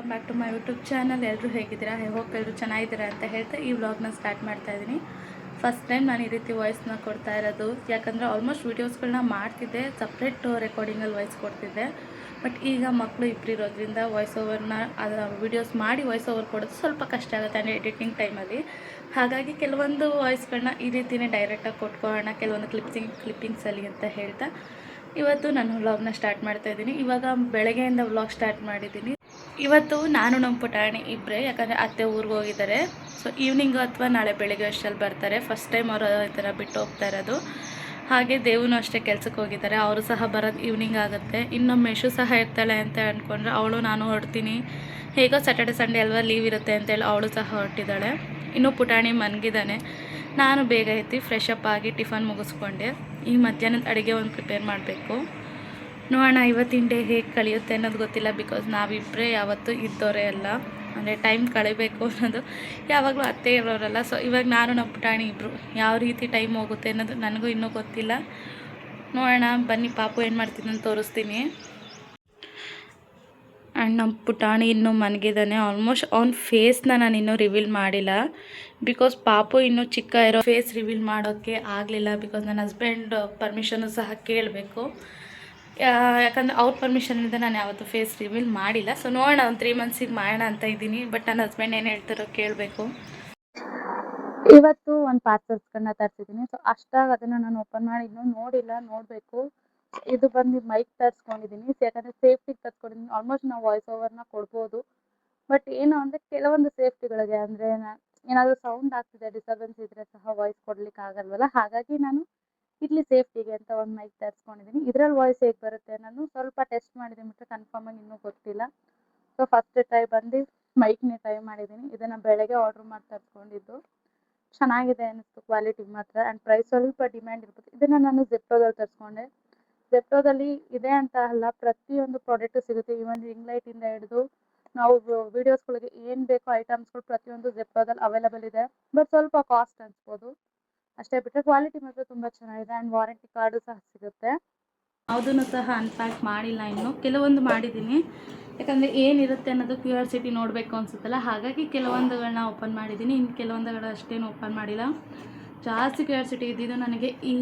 Welcome back to my YouTube channel. ಎಲ್ಲರೂ ಹೇಗಿದ್ದೀರಾ? I hope ಎಲ್ಲರೂ ಚೆನ್ನಾಗಿದ್ದೀರಾ ಅಂತ ಹೇಳ್ತಾ ಈ ವ್ಲಾಗ್ನ ಸ್ಟಾರ್ಟ್ ಮಾಡ್ತಾ ಇದ್ದೀನಿ. ಫಸ್ಟ್ ಟೈಮ್ ನಾನು ಈ ರೀತಿ ವಾಯ್ಸ್ನ ಕೊಡ್ತಾ ಇರೋದು, ಯಾಕಂದರೆ ಆಲ್ಮೋಸ್ಟ್ ವೀಡಿಯೋಸ್ಗಳನ್ನ ಮಾಡ್ತಿದ್ದೆ, ಸಪ್ರೇಟ್ ರೆಕಾರ್ಡಿಂಗಲ್ಲಿ ವಾಯ್ಸ್ ಕೊಡ್ತಿದ್ದೆ. ಬಟ್ ಈಗ ಮಕ್ಕಳು ಇಬ್ಬರು ಇರೋದ್ರಿಂದ ವಾಯ್ಸ್ ಓವರ್ನ ವೀಡಿಯೋಸ್ ಮಾಡಿ ವಾಯ್ಸ್ ಓವರ್ ಕೊಡೋದು ಸ್ವಲ್ಪ ಕಷ್ಟ ಆಗುತ್ತೆ ಅಂದರೆ ಎಡಿಟಿಂಗ್ ಟೈಮಲ್ಲಿ. ಹಾಗಾಗಿ ಕೆಲವೊಂದು ವಾಯ್ಸ್ಗಳನ್ನ ಈ ರೀತಿಯೇ ಡೈರೆಕ್ಟಾಗಿ ಕೊಟ್ಕೊಳ್ಳೋಣ, ಕೆಲವೊಂದು ಕ್ಲಿಪ್ಪಿಂಗ್ಸಲ್ಲಿ ಅಂತ ಹೇಳ್ತಾ ಇವತ್ತು ನಾನು ವ್ಲಾಗ್ನ ಸ್ಟಾರ್ಟ್ ಮಾಡ್ತಾ ಇದ್ದೀನಿ. ಇವಾಗ ಬೆಳಗ್ಗೆಯಿಂದ ವ್ಲಾಗ್ ಸ್ಟಾರ್ಟ್ ಮಾಡಿದ್ದೀನಿ. ಇವತ್ತು ನಾನು ನಮ್ಮ ಪುಟಾಣಿ ಇಬ್ಬರೇ, ಯಾಕಂದರೆ ಅತ್ತೆ ಊರಿಗೆ ಹೋಗಿದ್ದಾರೆ. ಸೊ ಈವ್ನಿಂಗು ಅಥವಾ ನಾಳೆ ಬೆಳಗ್ಗೆ ಅಷ್ಟರಲ್ಲಿ ಬರ್ತಾರೆ. ಫಸ್ಟ್ ಟೈಮ್ ಅವರು ಈ ಥರ ಬಿಟ್ಟು ಹೋಗ್ತಾ ಇರೋದು. ಹಾಗೆ ದೇವನು ಅಷ್ಟೇ ಕೆಲಸಕ್ಕೆ ಹೋಗಿದ್ದಾರೆ, ಅವರು ಸಹ ಬರೋದು ಈವ್ನಿಂಗ್ ಆಗುತ್ತೆ. ಇನ್ನೊಮ್ಮೆ ಮೆಶು ಸಹ ಇರ್ತಾಳೆ ಅಂತ ಅಂದ್ಕೊಂಡ್ರೆ ಅವಳು ನಾನು ಹೊರಡ್ತೀನಿ, ಹೇಗೋ ಸ್ಯಾಟರ್ಡೆ ಸಂಡೇ ಅಲ್ವಾ ಲೀವ್ ಇರುತ್ತೆ ಅಂತೇಳಿ ಅವಳು ಸಹ ಹೊರಟಿದ್ದಾಳೆ. ಇನ್ನೂ ಪುಟಾಣಿ ಮನಗಿದ್ದಾನೆ. ನಾನು ಬೇಗ ಎತ್ತಿ ಫ್ರೆಶ್ ಅಪ್ ಆಗಿ ಟಿಫನ್ ಮುಗಿಸ್ಕೊಂಡೆ. ಈ ಮಧ್ಯಾಹ್ನದ ಅಡುಗೆ ಒಂದು ಪ್ರಿಪೇರ್ ಮಾಡಬೇಕು. ನೋಡೋಣ ಇವತ್ತಿನ ಡೇ ಹೇಗೆ ಕಳೆಯುತ್ತೆ ಅನ್ನೋದು ಗೊತ್ತಿಲ್ಲ, ಬಿಕಾಸ್ ನಾವಿಬ್ಬರೇ ಯಾವತ್ತೂ ಇದ್ದವರೇ ಅಲ್ಲ, ಅಂದರೆ ಟೈಮ್ ಕಳಿಬೇಕು ಅನ್ನೋದು ಯಾವಾಗಲೂ ಅತ್ತೆ ಇರೋರಲ್ಲ. ಸೊ ಇವಾಗ ನಾನು ನಮ್ಮ ಪುಟಾಣಿ ಇಬ್ಬರು ಯಾವ ರೀತಿ ಟೈಮ್ ಹೋಗುತ್ತೆ ಅನ್ನೋದು ನನಗೂ ಇನ್ನೂ ಗೊತ್ತಿಲ್ಲ. ನೋಡೋಣ ಬನ್ನಿ, ಪಾಪು ಏನು ಮಾಡ್ತೀನಿ ಅಂತ ತೋರಿಸ್ತೀನಿ. ಆ್ಯಂಡ್ ನಮ್ಮ ಪುಟಾಣಿ ಇನ್ನೂ ಮನಗಿದ್ದಾನೆ. ಆಲ್ಮೋಸ್ಟ್ ಅವ್ನ ಫೇಸ್ನ ನಾನು ಇನ್ನೂ ರಿವೀಲ್ ಮಾಡಿಲ್ಲ, ಬಿಕಾಸ್ ಪಾಪು ಇನ್ನೂ ಚಿಕ್ಕ ಇರೋ ಫೇಸ್ ರಿವೀಲ್ ಮಾಡೋಕ್ಕೆ ಆಗಲಿಲ್ಲ. ಬಿಕಾಸ್ ನನ್ನ ಹಸ್ಬೆಂಡ್ ಪರ್ಮಿಷನ್ನು ಸಹ ಕೇಳಬೇಕು, ಯಾಕಂದರೆ ಅವ್ರ ಪರ್ಮಿಷನಿಂದ ನಾನು ಯಾವತ್ತೂ ಫೇಸ್ ರಿವೀಲ್ ಮಾಡಿಲ್ಲ. ಸೊ ನೋಡೋಣ, ಒಂದು 3 ಮಂತ್ಸಿಗೆ ಮಾಡೋಣ ಅಂತ ಇದ್ದೀನಿ. ಬಟ್ ನನ್ನ ಹಸ್ಬೆಂಡ್ ಏನು ಹೇಳ್ತಾರೋ ಕೇಳಬೇಕು. ಇವತ್ತು ಒಂದು ಪಾರ್ಸಲ್ಸ್ಗಳನ್ನ ತರಿಸಿದ್ದೀನಿ. ಸೊ ಅಷ್ಟಾಗಿ ಅದನ್ನು ನಾನು ಓಪನ್ ಮಾಡಿ ಇನ್ನೂ ನೋಡಿಲ್ಲ, ನೋಡಬೇಕು. ಇದು ಬಂದು ಮೈಕ್ ತರಿಸ್ಕೊಂಡಿದ್ದೀನಿ, ಯಾಕಂದರೆ ಸೇಫ್ಟಿಗೆ ತರಿಸ್ಕೊಂಡಿದ್ದೀನಿ. ಆಲ್ಮೋಸ್ಟ್ ನಾವು ವಾಯ್ಸ್ ಓವರ್ನ ಕೊಡ್ಬೋದು, ಬಟ್ ಏನು ಅಂದರೆ ಕೆಲವೊಂದು ಸೇಫ್ಟಿಗಳಿಗೆ, ಅಂದರೆ ಏನಾದರೂ ಸೌಂಡ್ ಆಗ್ತಿದೆ, ಡಿಸ್ಟರ್ಬೆನ್ಸ್ ಇದ್ದರೆ ಸಹ ವಾಯ್ಸ್ ಕೊಡ್ಲಿಕ್ಕೆ ಆಗಲ್ವಲ್ಲ. ಹಾಗಾಗಿ ನಾನು ಇಲ್ಲಿ ಸೇಫ್ಟಿಗೆ ಅಂತ ಒಂದು ಮೈಕ್ ತರಿಸ್ಕೊಂಡಿದ್ದೀನಿ. ಇದರಲ್ಲಿ ವಾಯ್ಸ್ ಹೇಗೆ ಬರುತ್ತೆ ನಾನು ಸ್ವಲ್ಪ ಟೆಸ್ಟ್ ಮಾಡಿದ್ದೀನಿ, ಬಿಟ್ಟರೆ ಕನ್ಫರ್ಮಾಗಿ ಇನ್ನೂ ಗೊತ್ತಿಲ್ಲ. ಸೊ ಫಸ್ಟ್ ಟ್ರೈ ಬಂದು ಮೈಕ್ನೇ ಟ್ರೈ ಮಾಡಿದ್ದೀನಿ. ಇದನ್ನು ಬೆಳಗ್ಗೆ ಆರ್ಡ್ರ್ ಮಾಡಿ ತರಿಸ್ಕೊಂಡಿದ್ದು, ಚೆನ್ನಾಗಿದೆ ಅನ್ನಿಸ್ತು ಕ್ವಾಲಿಟಿ ಮಾತ್ರ. ಆ್ಯಂಡ್ ಪ್ರೈಸ್ ಸ್ವಲ್ಪ ಡಿಮ್ಯಾಂಡ್ ಇರ್ಬೋದು. ಇದನ್ನು ನಾನು ಜೆಪ್ಟೋದಲ್ಲಿ ತರಿಸ್ಕೊಂಡೆ. ಜೆಪ್ಟೋದಲ್ಲಿ ಇದೆ ಅಂತ ಅಲ್ಲ, ಪ್ರತಿಯೊಂದು ಪ್ರಾಡಕ್ಟು ಸಿಗುತ್ತೆ. ಈವನ್ ರಿಂಗ್ ಲೈಟಿಂದ ಹಿಡಿದು ನಾವು ವೀಡಿಯೋಸ್ಗಳಿಗೆ ಏನು ಬೇಕೋ ಐಟಮ್ಸ್ಗಳು ಪ್ರತಿಯೊಂದು ಜೆಪ್ಟೋದಲ್ಲಿ ಅವೈಲೇಬಲ್ ಇದೆ. ಬಟ್ ಸ್ವಲ್ಪ ಕಾಸ್ಟ್ ಅನ್ಸ್ಬೋದು ಅಷ್ಟೇ, ಬಿಟ್ಟರೆ ಕ್ವಾಲಿಟಿ ಮಾತ್ರ ತುಂಬ ಚೆನ್ನಾಗಿದೆ. ಆ್ಯಂಡ್ ವಾರಂಟಿ ಕಾರ್ಡು ಸಹ ಸಿಗುತ್ತೆ. ಯಾವುದನ್ನು ಸಹ ಅನ್ಪ್ಯಾಕ್ ಮಾಡಿಲ್ಲ, ಇನ್ನು ಕೆಲವೊಂದು ಮಾಡಿದ್ದೀನಿ, ಯಾಕಂದರೆ ಏನಿರುತ್ತೆ ಅನ್ನೋದು ಕ್ಯೂರಿಯಾಸಿಟಿ ನೋಡಬೇಕು ಅನಿಸುತ್ತಲ್ಲ. ಹಾಗಾಗಿ ಕೆಲವೊಂದುಗಳನ್ನ ಓಪನ್ ಮಾಡಿದ್ದೀನಿ, ಇನ್ನು ಕೆಲವೊಂದುಗಳು ಅಷ್ಟೇನು ಓಪನ್ ಮಾಡಿಲ್ಲ. ಜಾಸ್ತಿ ಕ್ಯೂರಿಯಾಸಿಟಿ ಇದ್ದಿದ್ದು ನನಗೆ ಈ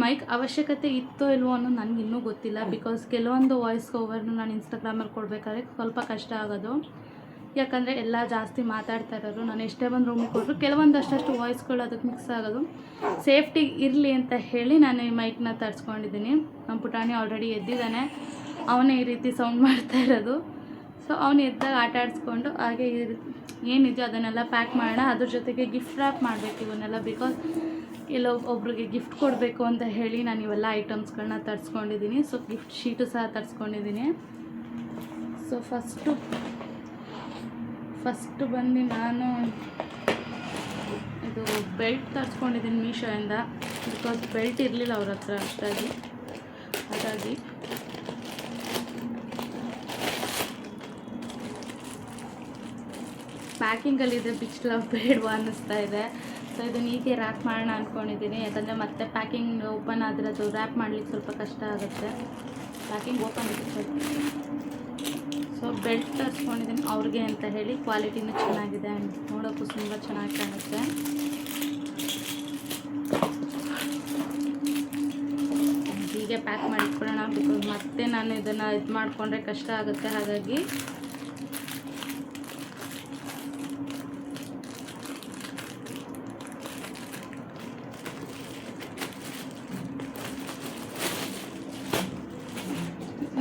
ಮೈಕ್ ಅವಶ್ಯಕತೆ ಇತ್ತೋ ಇಲ್ವೋ ಅನ್ನೋದು ನನಗೆ ಇನ್ನೂ ಗೊತ್ತಿಲ್ಲ. ಬಿಕಾಸ್ ಕೆಲವೊಂದು ವಾಯ್ಸ್ ಓವರ್ನು ನಾನು ಇನ್ಸ್ಟಾಗ್ರಾಮಲ್ಲಿ ಕೊಡಬೇಕಾದ್ರೆ ಸ್ವಲ್ಪ ಕಷ್ಟ ಆಗೋದು, ಯಾಕಂದರೆ ಎಲ್ಲ ಜಾಸ್ತಿ ಮಾತಾಡ್ತಾ ಇರೋರು. ನಾನು ಎಷ್ಟೇ ಬಂದು ರೂಮಿಗೆ ಕೊಟ್ಟರು ಕೆಲವೊಂದು ಅಷ್ಟು ವಾಯ್ಸ್ಗಳು ಅದಕ್ಕೆ ಮಿಕ್ಸ್ ಆಗೋದು. ಸೇಫ್ಟಿ ಇರಲಿ ಅಂತ ಹೇಳಿ ನಾನು ಈ ಮೈಕ್ನ ತರಿಸ್ಕೊಂಡಿದ್ದೀನಿ. ನಮ್ಮ ಪುಟಾಣಿ ಆಲ್ರೆಡಿ ಎದ್ದಿದ್ದಾನೆ, ಅವನೇ ಈ ರೀತಿ ಸೌಂಡ್ ಮಾಡ್ತಾ ಇರೋದು. ಸೊ ಅವನು ಎದ್ದಾಗ ಆಟ ಆಡಿಸ್ಕೊಂಡು ಹಾಗೆ ಏನಿದೆಯೋ ಅದನ್ನೆಲ್ಲ ಪ್ಯಾಕ್ ಮಾಡೋಣ. ಅದ್ರ ಜೊತೆಗೆ ಗಿಫ್ಟ್ ರ್ಯಾಪ್ ಮಾಡಬೇಕು ಇವನ್ನೆಲ್ಲ, ಬಿಕಾಸ್ ಒಬ್ರಿಗೆ ಗಿಫ್ಟ್ ಕೊಡಬೇಕು ಅಂತ ಹೇಳಿ ನಾನು ಇವೆಲ್ಲ ಐಟಮ್ಸ್ಗಳನ್ನ ತರಿಸ್ಕೊಂಡಿದ್ದೀನಿ. ಸೊ ಗಿಫ್ಟ್ ಶೀಟು ಸಹ ತರಿಸ್ಕೊಂಡಿದ್ದೀನಿ. ಸೊ ಫಸ್ಟು ಬಂದು ನಾನು ಇದು ಬೆಲ್ಟ್ ತರಿಸ್ಕೊಂಡಿದ್ದೀನಿ ಮೀಶೋಯಿಂದ, ಬಿಕಾಸ್ ಬೆಲ್ಟ್ ಇರಲಿಲ್ಲ ಅವ್ರ ಹತ್ರ ಅಷ್ಟಾಗಿ. ಹಾಗಾಗಿ ಪ್ಯಾಕಿಂಗಲ್ಲಿದೆ, ಬಿಚ್ಚಲ ಬೇಡವಾ ಅನ್ನಿಸ್ತಾ ಇದೆ. ಸೊ ಇದನ್ನು ಹೀಗೆ ರ್ಯಾಪ್ ಮಾಡೋಣ ಅಂದ್ಕೊಂಡಿದ್ದೀನಿ, ಯಾಕಂದರೆ ಮತ್ತೆ ಪ್ಯಾಕಿಂಗ್ ಓಪನ್ ಆದರೆ ಅದು ರ್ಯಾಪ್ ಮಾಡಲಿಕ್ಕೆ ಸ್ವಲ್ಪ ಕಷ್ಟ ಆಗುತ್ತೆ. ಪ್ಯಾಕಿಂಗ್ ಓಪನ್ ಇದೆ ಸ್ವಲ್ಪ. ಸೊ ಬೆಲ್ಟ್ ತರಿಸ್ಕೊಂಡಿದ್ದೀನಿ ಅವ್ರಿಗೆ ಅಂತ ಹೇಳಿ. ಕ್ವಾಲಿಟಿನೂ ಚೆನ್ನಾಗಿದೆ ಆ್ಯಂಡ್ ನೋಡೋಕ್ಕೂ ತುಂಬ ಚೆನ್ನಾಗಿ ಕಾಣುತ್ತೆ. ಹೀಗೆ ಪ್ಯಾಕ್ ಮಾಡಿಟ್ಕೊಳ್ಳೋಣ, ಬಿಕಾಸ್ ಮತ್ತೆ ನಾನು ಇದನ್ನು ಇದು ಮಾಡಿಕೊಂಡ್ರೆ ಕಷ್ಟ ಆಗುತ್ತೆ. ಹಾಗಾಗಿ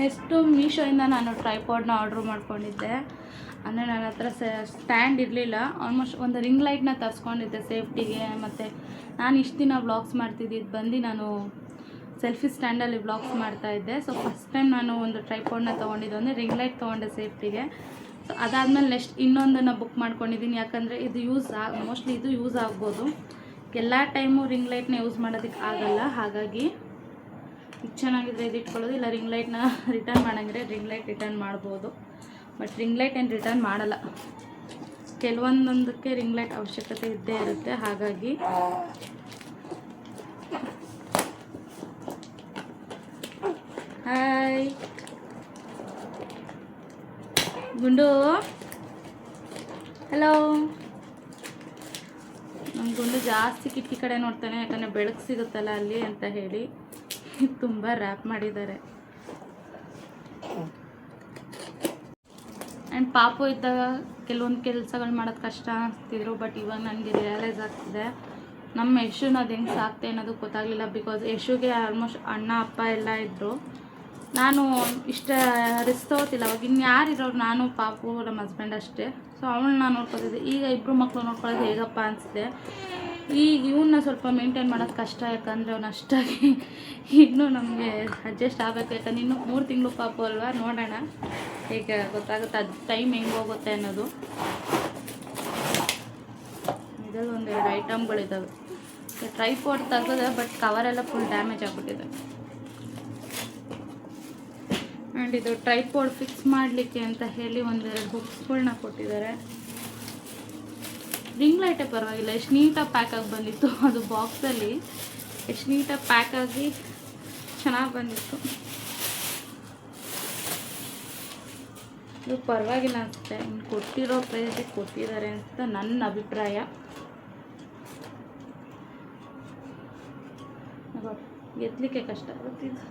ನೆಕ್ಸ್ಟು ಮೀಶೋಯಿಂದ ನಾನು ಟ್ರೈಪಾಡ್ನ ಆರ್ಡ್ರ್ ಮಾಡ್ಕೊಂಡಿದ್ದೆ. ಅಂದರೆ ನನ್ನ ಹತ್ರ ಸ್ಟ್ಯಾಂಡ್ ಇರಲಿಲ್ಲ. ಆಲ್ಮೋಸ್ಟ್ ಒಂದು ರಿಂಗ್ ಲೈಟ್ನ ತರಿಸ್ಕೊಂಡಿದ್ದೆ ಸೇಫ್ಟಿಗೆ. ಮತ್ತು ನಾನು ಇಷ್ಟು ದಿನ ವ್ಲಾಗ್ಸ್ ಮಾಡ್ತಿದ್ದಿದ್ದು ಬಂದು ನಾನು ಸೆಲ್ಫಿ ಸ್ಟ್ಯಾಂಡಲ್ಲಿ ವ್ಲಾಗ್ಸ್ ಮಾಡ್ತಾಯಿದ್ದೆ. ಸೊ ಫಸ್ಟ್ ಟೈಮ್ ನಾನು ಒಂದು ಟ್ರೈಪಾಡ್ನ ತೊಗೊಂಡಿದ್ದು, ಅಂದರೆ ರಿಂಗ್ ಲೈಟ್ ತೊಗೊಂಡೆ ಸೇಫ್ಟಿಗೆ. ಸೊ ಅದಾದಮೇಲೆ ನೆಕ್ಸ್ಟ್ ಇನ್ನೊಂದನ್ನು ಬುಕ್ ಮಾಡ್ಕೊಂಡಿದ್ದೀನಿ, ಯಾಕಂದರೆ ಇದು ಮೋಸ್ಟ್ಲಿ ಇದು ಯೂಸ್ ಆಗ್ಬೋದು. ಎಲ್ಲ ಟೈಮು ರಿಂಗ್ ಲೈಟ್ನ ಯೂಸ್ ಮಾಡೋದಕ್ಕೆ ಆಗಲ್ಲ. ಹಾಗಾಗಿ ಇದು ಚೆನ್ನಾಗಿದ್ರೆ ಇದು ಇಟ್ಕೊಳ್ಳೋದು, ಇಲ್ಲ ರಿಂಗ್ ಲೈಟ್ನ ರಿಟರ್ನ್ ಮಾಡೋಂಗಿದ್ರೆ ರಿಂಗ್ ಲೈಟ್ ರಿಟರ್ನ್ ಮಾಡ್ಬೋದು. ಬಟ್ ರಿಂಗ್ ಲೈಟ್ ಏನು ರಿಟರ್ನ್ ಮಾಡಲ್ಲ, ಕೆಲವೊಂದೊಂದಕ್ಕೆ ರಿಂಗ್ ಲೈಟ್ ಅವಶ್ಯಕತೆ ಇದ್ದೇ ಇರುತ್ತೆ. ಹಾಗಾಗಿ ಹಾಯ್ ಗುಂಡು ಹಲೋ. ನಮ್ಮ ಗುಂಡು ಜಾಸ್ತಿ ಕಿಟಕಿ ಕಡೆ ನೋಡ್ತಾನೆ, ಯಾಕಂದರೆ ಬೆಳಕು ಸಿಗುತ್ತಲ್ಲ ಅಲ್ಲಿ ಅಂತ ಹೇಳಿ ತುಂಬ ರ್ಯಾಪ್ ಮಾಡಿದ್ದಾರೆ. ಆ್ಯಂಡ್ ಪಾಪು ಇದ್ದಾಗ ಕೆಲವೊಂದು ಕೆಲಸಗಳು ಮಾಡೋದು ಕಷ್ಟ ಅನಿಸ್ತಿದ್ರು, ಬಟ್ ಇವಾಗ ನನಗೆ ರಿಯಲೈಸ್ ಆಗ್ತಿದೆ ನಮ್ಮ ಯಶುನ ಅದು ಹೆಂಗೆ ಸಾಕ್ತೆ ಅನ್ನೋದು ಗೊತ್ತಾಗಲಿಲ್ಲ. ಬಿಕಾಸ್ ಯಶುಗೆ ಆಲ್ಮೋಸ್ಟ್ ಅಣ್ಣ ಅಪ್ಪ ಎಲ್ಲ ಇದ್ದರು. ನಾನು ಇಷ್ಟ ರಿಸ್ಕ್ ತೊಗೋತಿಲ್ಲ. ಅವಾಗ ಇನ್ಯಾರಿರೋರು, ನಾನು ಪಾಪು ನಮ್ಮ ಹಸ್ಬೆಂಡ್ ಅಷ್ಟೇ. ಸೊ ಅವಳನ್ನ ನೋಡ್ಕೊತಿದ್ದೆ. ಈಗ ಇಬ್ಬರು ಮಕ್ಕಳು ನೋಡ್ಕೊಳ್ಳೋದು ಹೇಗಪ್ಪ ಅನಿಸಿದೆ. ಈಗ ಇವನ್ನ ಸ್ವಲ್ಪ ಮೇಂಟೈನ್ ಮಾಡೋದು ಕಷ್ಟ, ಯಾಕಂದರೆ ಅವನು ಅಷ್ಟಾಗಿ ಇನ್ನೂ ನಮಗೆ ಅಡ್ಜಸ್ಟ್ ಆಗಬೇಕು. ಯಾಕಂದ್ರೆ ಇನ್ನೂ 3 ತಿಂಗಳು ಪಾಪು ಅಲ್ವಾ, ನೋಡೋಣ ಹೇಗೆ ಗೊತ್ತಾಗುತ್ತೆ, ಅದು ಟೈಮ್ ಹೆಂಗೆ ಹೋಗುತ್ತೆ ಅನ್ನೋದು. ಇದರಲ್ಲಿ ಒಂದೆರಡು ಐಟಮ್ಗಳಿದ್ದಾವೆ. ಟ್ರೈಪಾಡ್ ತೆಗೆದೆ, ಬಟ್ ಕವರೆಲ್ಲ ಫುಲ್ ಡ್ಯಾಮೇಜ್ ಆಗಿಬಿಟ್ಟಿದೆ. ಆ್ಯಂಡ್ ಇದು ಟ್ರೈಪಾಡ್ ಫಿಕ್ಸ್ ಮಾಡಲಿಕ್ಕೆ ಅಂತ ಹೇಳಿ ಒಂದೆರಡು ಹುಕ್ಸ್ಗಳನ್ನ ಕೊಟ್ಟಿದ್ದಾರೆ. ರಿಂಗ್ ಲೈಟೇ ಪರವಾಗಿಲ್ಲ, ಎಷ್ಟು ನೀಟಾಗಿ ಪ್ಯಾಕಾಗಿ ಬಂದಿತ್ತು. ಅದು ಬಾಕ್ಸಲ್ಲಿ ಎಷ್ಟು ನೀಟಾಗಿ ಪ್ಯಾಕಾಗಿ ಚೆನ್ನಾಗಿ ಬಂದಿತ್ತು. ಇದು ಪರವಾಗಿಲ್ಲ ಅನಿಸುತ್ತೆ. ಇನ್ನು ಕೊಟ್ಟಿರೋ ಪ್ರೈಸಿಗೆ ಕೊಟ್ಟಿದ್ದಾರೆ ಅಂತ ನನ್ನ ಅಭಿಪ್ರಾಯ. ಎತ್ತಲಿಕ್ಕೆ ಕಷ್ಟ ಗೊತ್ತಿದ್ದು.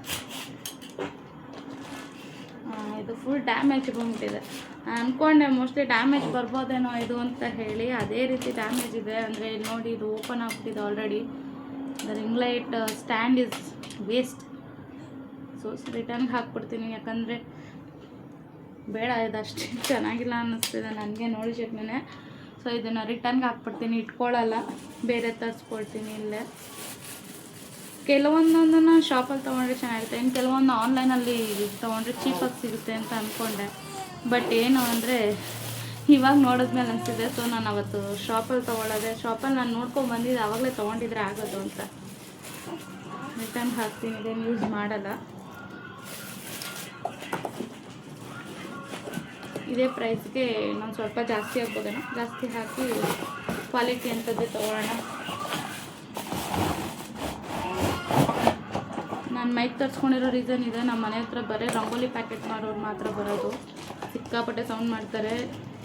ಇದು ಫುಲ್ ಡ್ಯಾಮೇಜ್ ಬಂದ್ಬಿಟ್ಟಿದೆ. ಅಂದ್ಕೊಂಡೆ ಮೋಸ್ಟ್ಲಿ ಡ್ಯಾಮೇಜ್ ಬರ್ಬೋದೇನೋ ಇದು ಅಂತ ಹೇಳಿ, ಅದೇ ರೀತಿ ಡ್ಯಾಮೇಜ್ ಇದೆ. ಅಂದರೆ ಇಲ್ಲಿ ನೋಡಿ, ಇದು ಓಪನ್ ಆಗ್ಬಿಟ್ಟಿದೆ already. The ring light stand is waste. So ರಿಟರ್ನ್ಗೆ ಹಾಕ್ಬಿಡ್ತೀನಿ, ಯಾಕಂದರೆ ಬೇಡ, ಇದು ಅಷ್ಟು ಚೆನ್ನಾಗಿಲ್ಲ ಅನ್ನಿಸ್ತಿದೆ ನನಗೆ ನೋಡಿ ಚಟ್ನಿನೇ. ಸೊ ಇದನ್ನು ರಿಟರ್ನ್ಗೆ ಹಾಕ್ಬಿಡ್ತೀನಿ, ಇಟ್ಕೊಳ್ಳಲ್ಲ, ಬೇರೆ ತರಿಸ್ಕೊಳ್ತೀನಿ ಇಲ್ಲೇ. ಕೆಲವೊಂದೊಂದನ್ನು ಶಾಪಲ್ಲಿ ತೊಗೊಂಡ್ರೆ ಚೆನ್ನಾಗಿರುತ್ತೆ, ಇನ್ನು ಕೆಲವೊಂದು ಆನ್ಲೈನಲ್ಲಿ ತೊಗೊಂಡ್ರೆ ಚೀಪಾಗಿ ಸಿಗುತ್ತೆ ಅಂತ ಅಂದ್ಕೊಂಡೆ. ಬಟ್ ಏನು ಅಂದರೆ ಇವಾಗ ನೋಡಿದ್ಮೇಲೆ ಅನಿಸಿದೆ. ಸೊ ನಾನು ಅವತ್ತು ಶಾಪಲ್ಲಿ ತೊಗೊಳ್ಳೋದೆ, ಶಾಪಲ್ಲಿ ನಾನು ನೋಡ್ಕೊಂಡು ಬಂದಿದ್ದೆ, ಆವಾಗಲೇ ತೊಗೊಂಡಿದ್ರೆ ಆಗೋದು ಅಂತ. ರಿಟರ್ನ್ ಹಾಕ್ತೀನಿ, ಇದೇನು ಯೂಸ್ ಮಾಡಲ್ಲ. ಇದೇ ಪ್ರೈಸ್ಗೆ ಇನ್ನೊಂದು ಸ್ವಲ್ಪ ಜಾಸ್ತಿ ಆಗ್ಬೋದೇನೋ, ಜಾಸ್ತಿ ಹಾಕಿ ಕ್ವಾಲಿಟಿ ಅಂಥದ್ದೇ ತೊಗೊಳ್ಳೋಣ. ನಾನು ಮೈಕ್ ತರಿಸ್ಕೊಂಡಿರೋ ರೀಸನ್ ಇದೆ. ನಮ್ಮ ಮನೆ ಹತ್ರ ಬರೀ ರಂಗೋಲಿ ಪ್ಯಾಕೆಟ್ ಮಾಡೋರು ಮಾತ್ರ ಬರೋದು. ಸಿಕ್ಕಾಪಟ್ಟೆ ಸೌಂಡ್ ಮಾಡ್ತಾರೆ.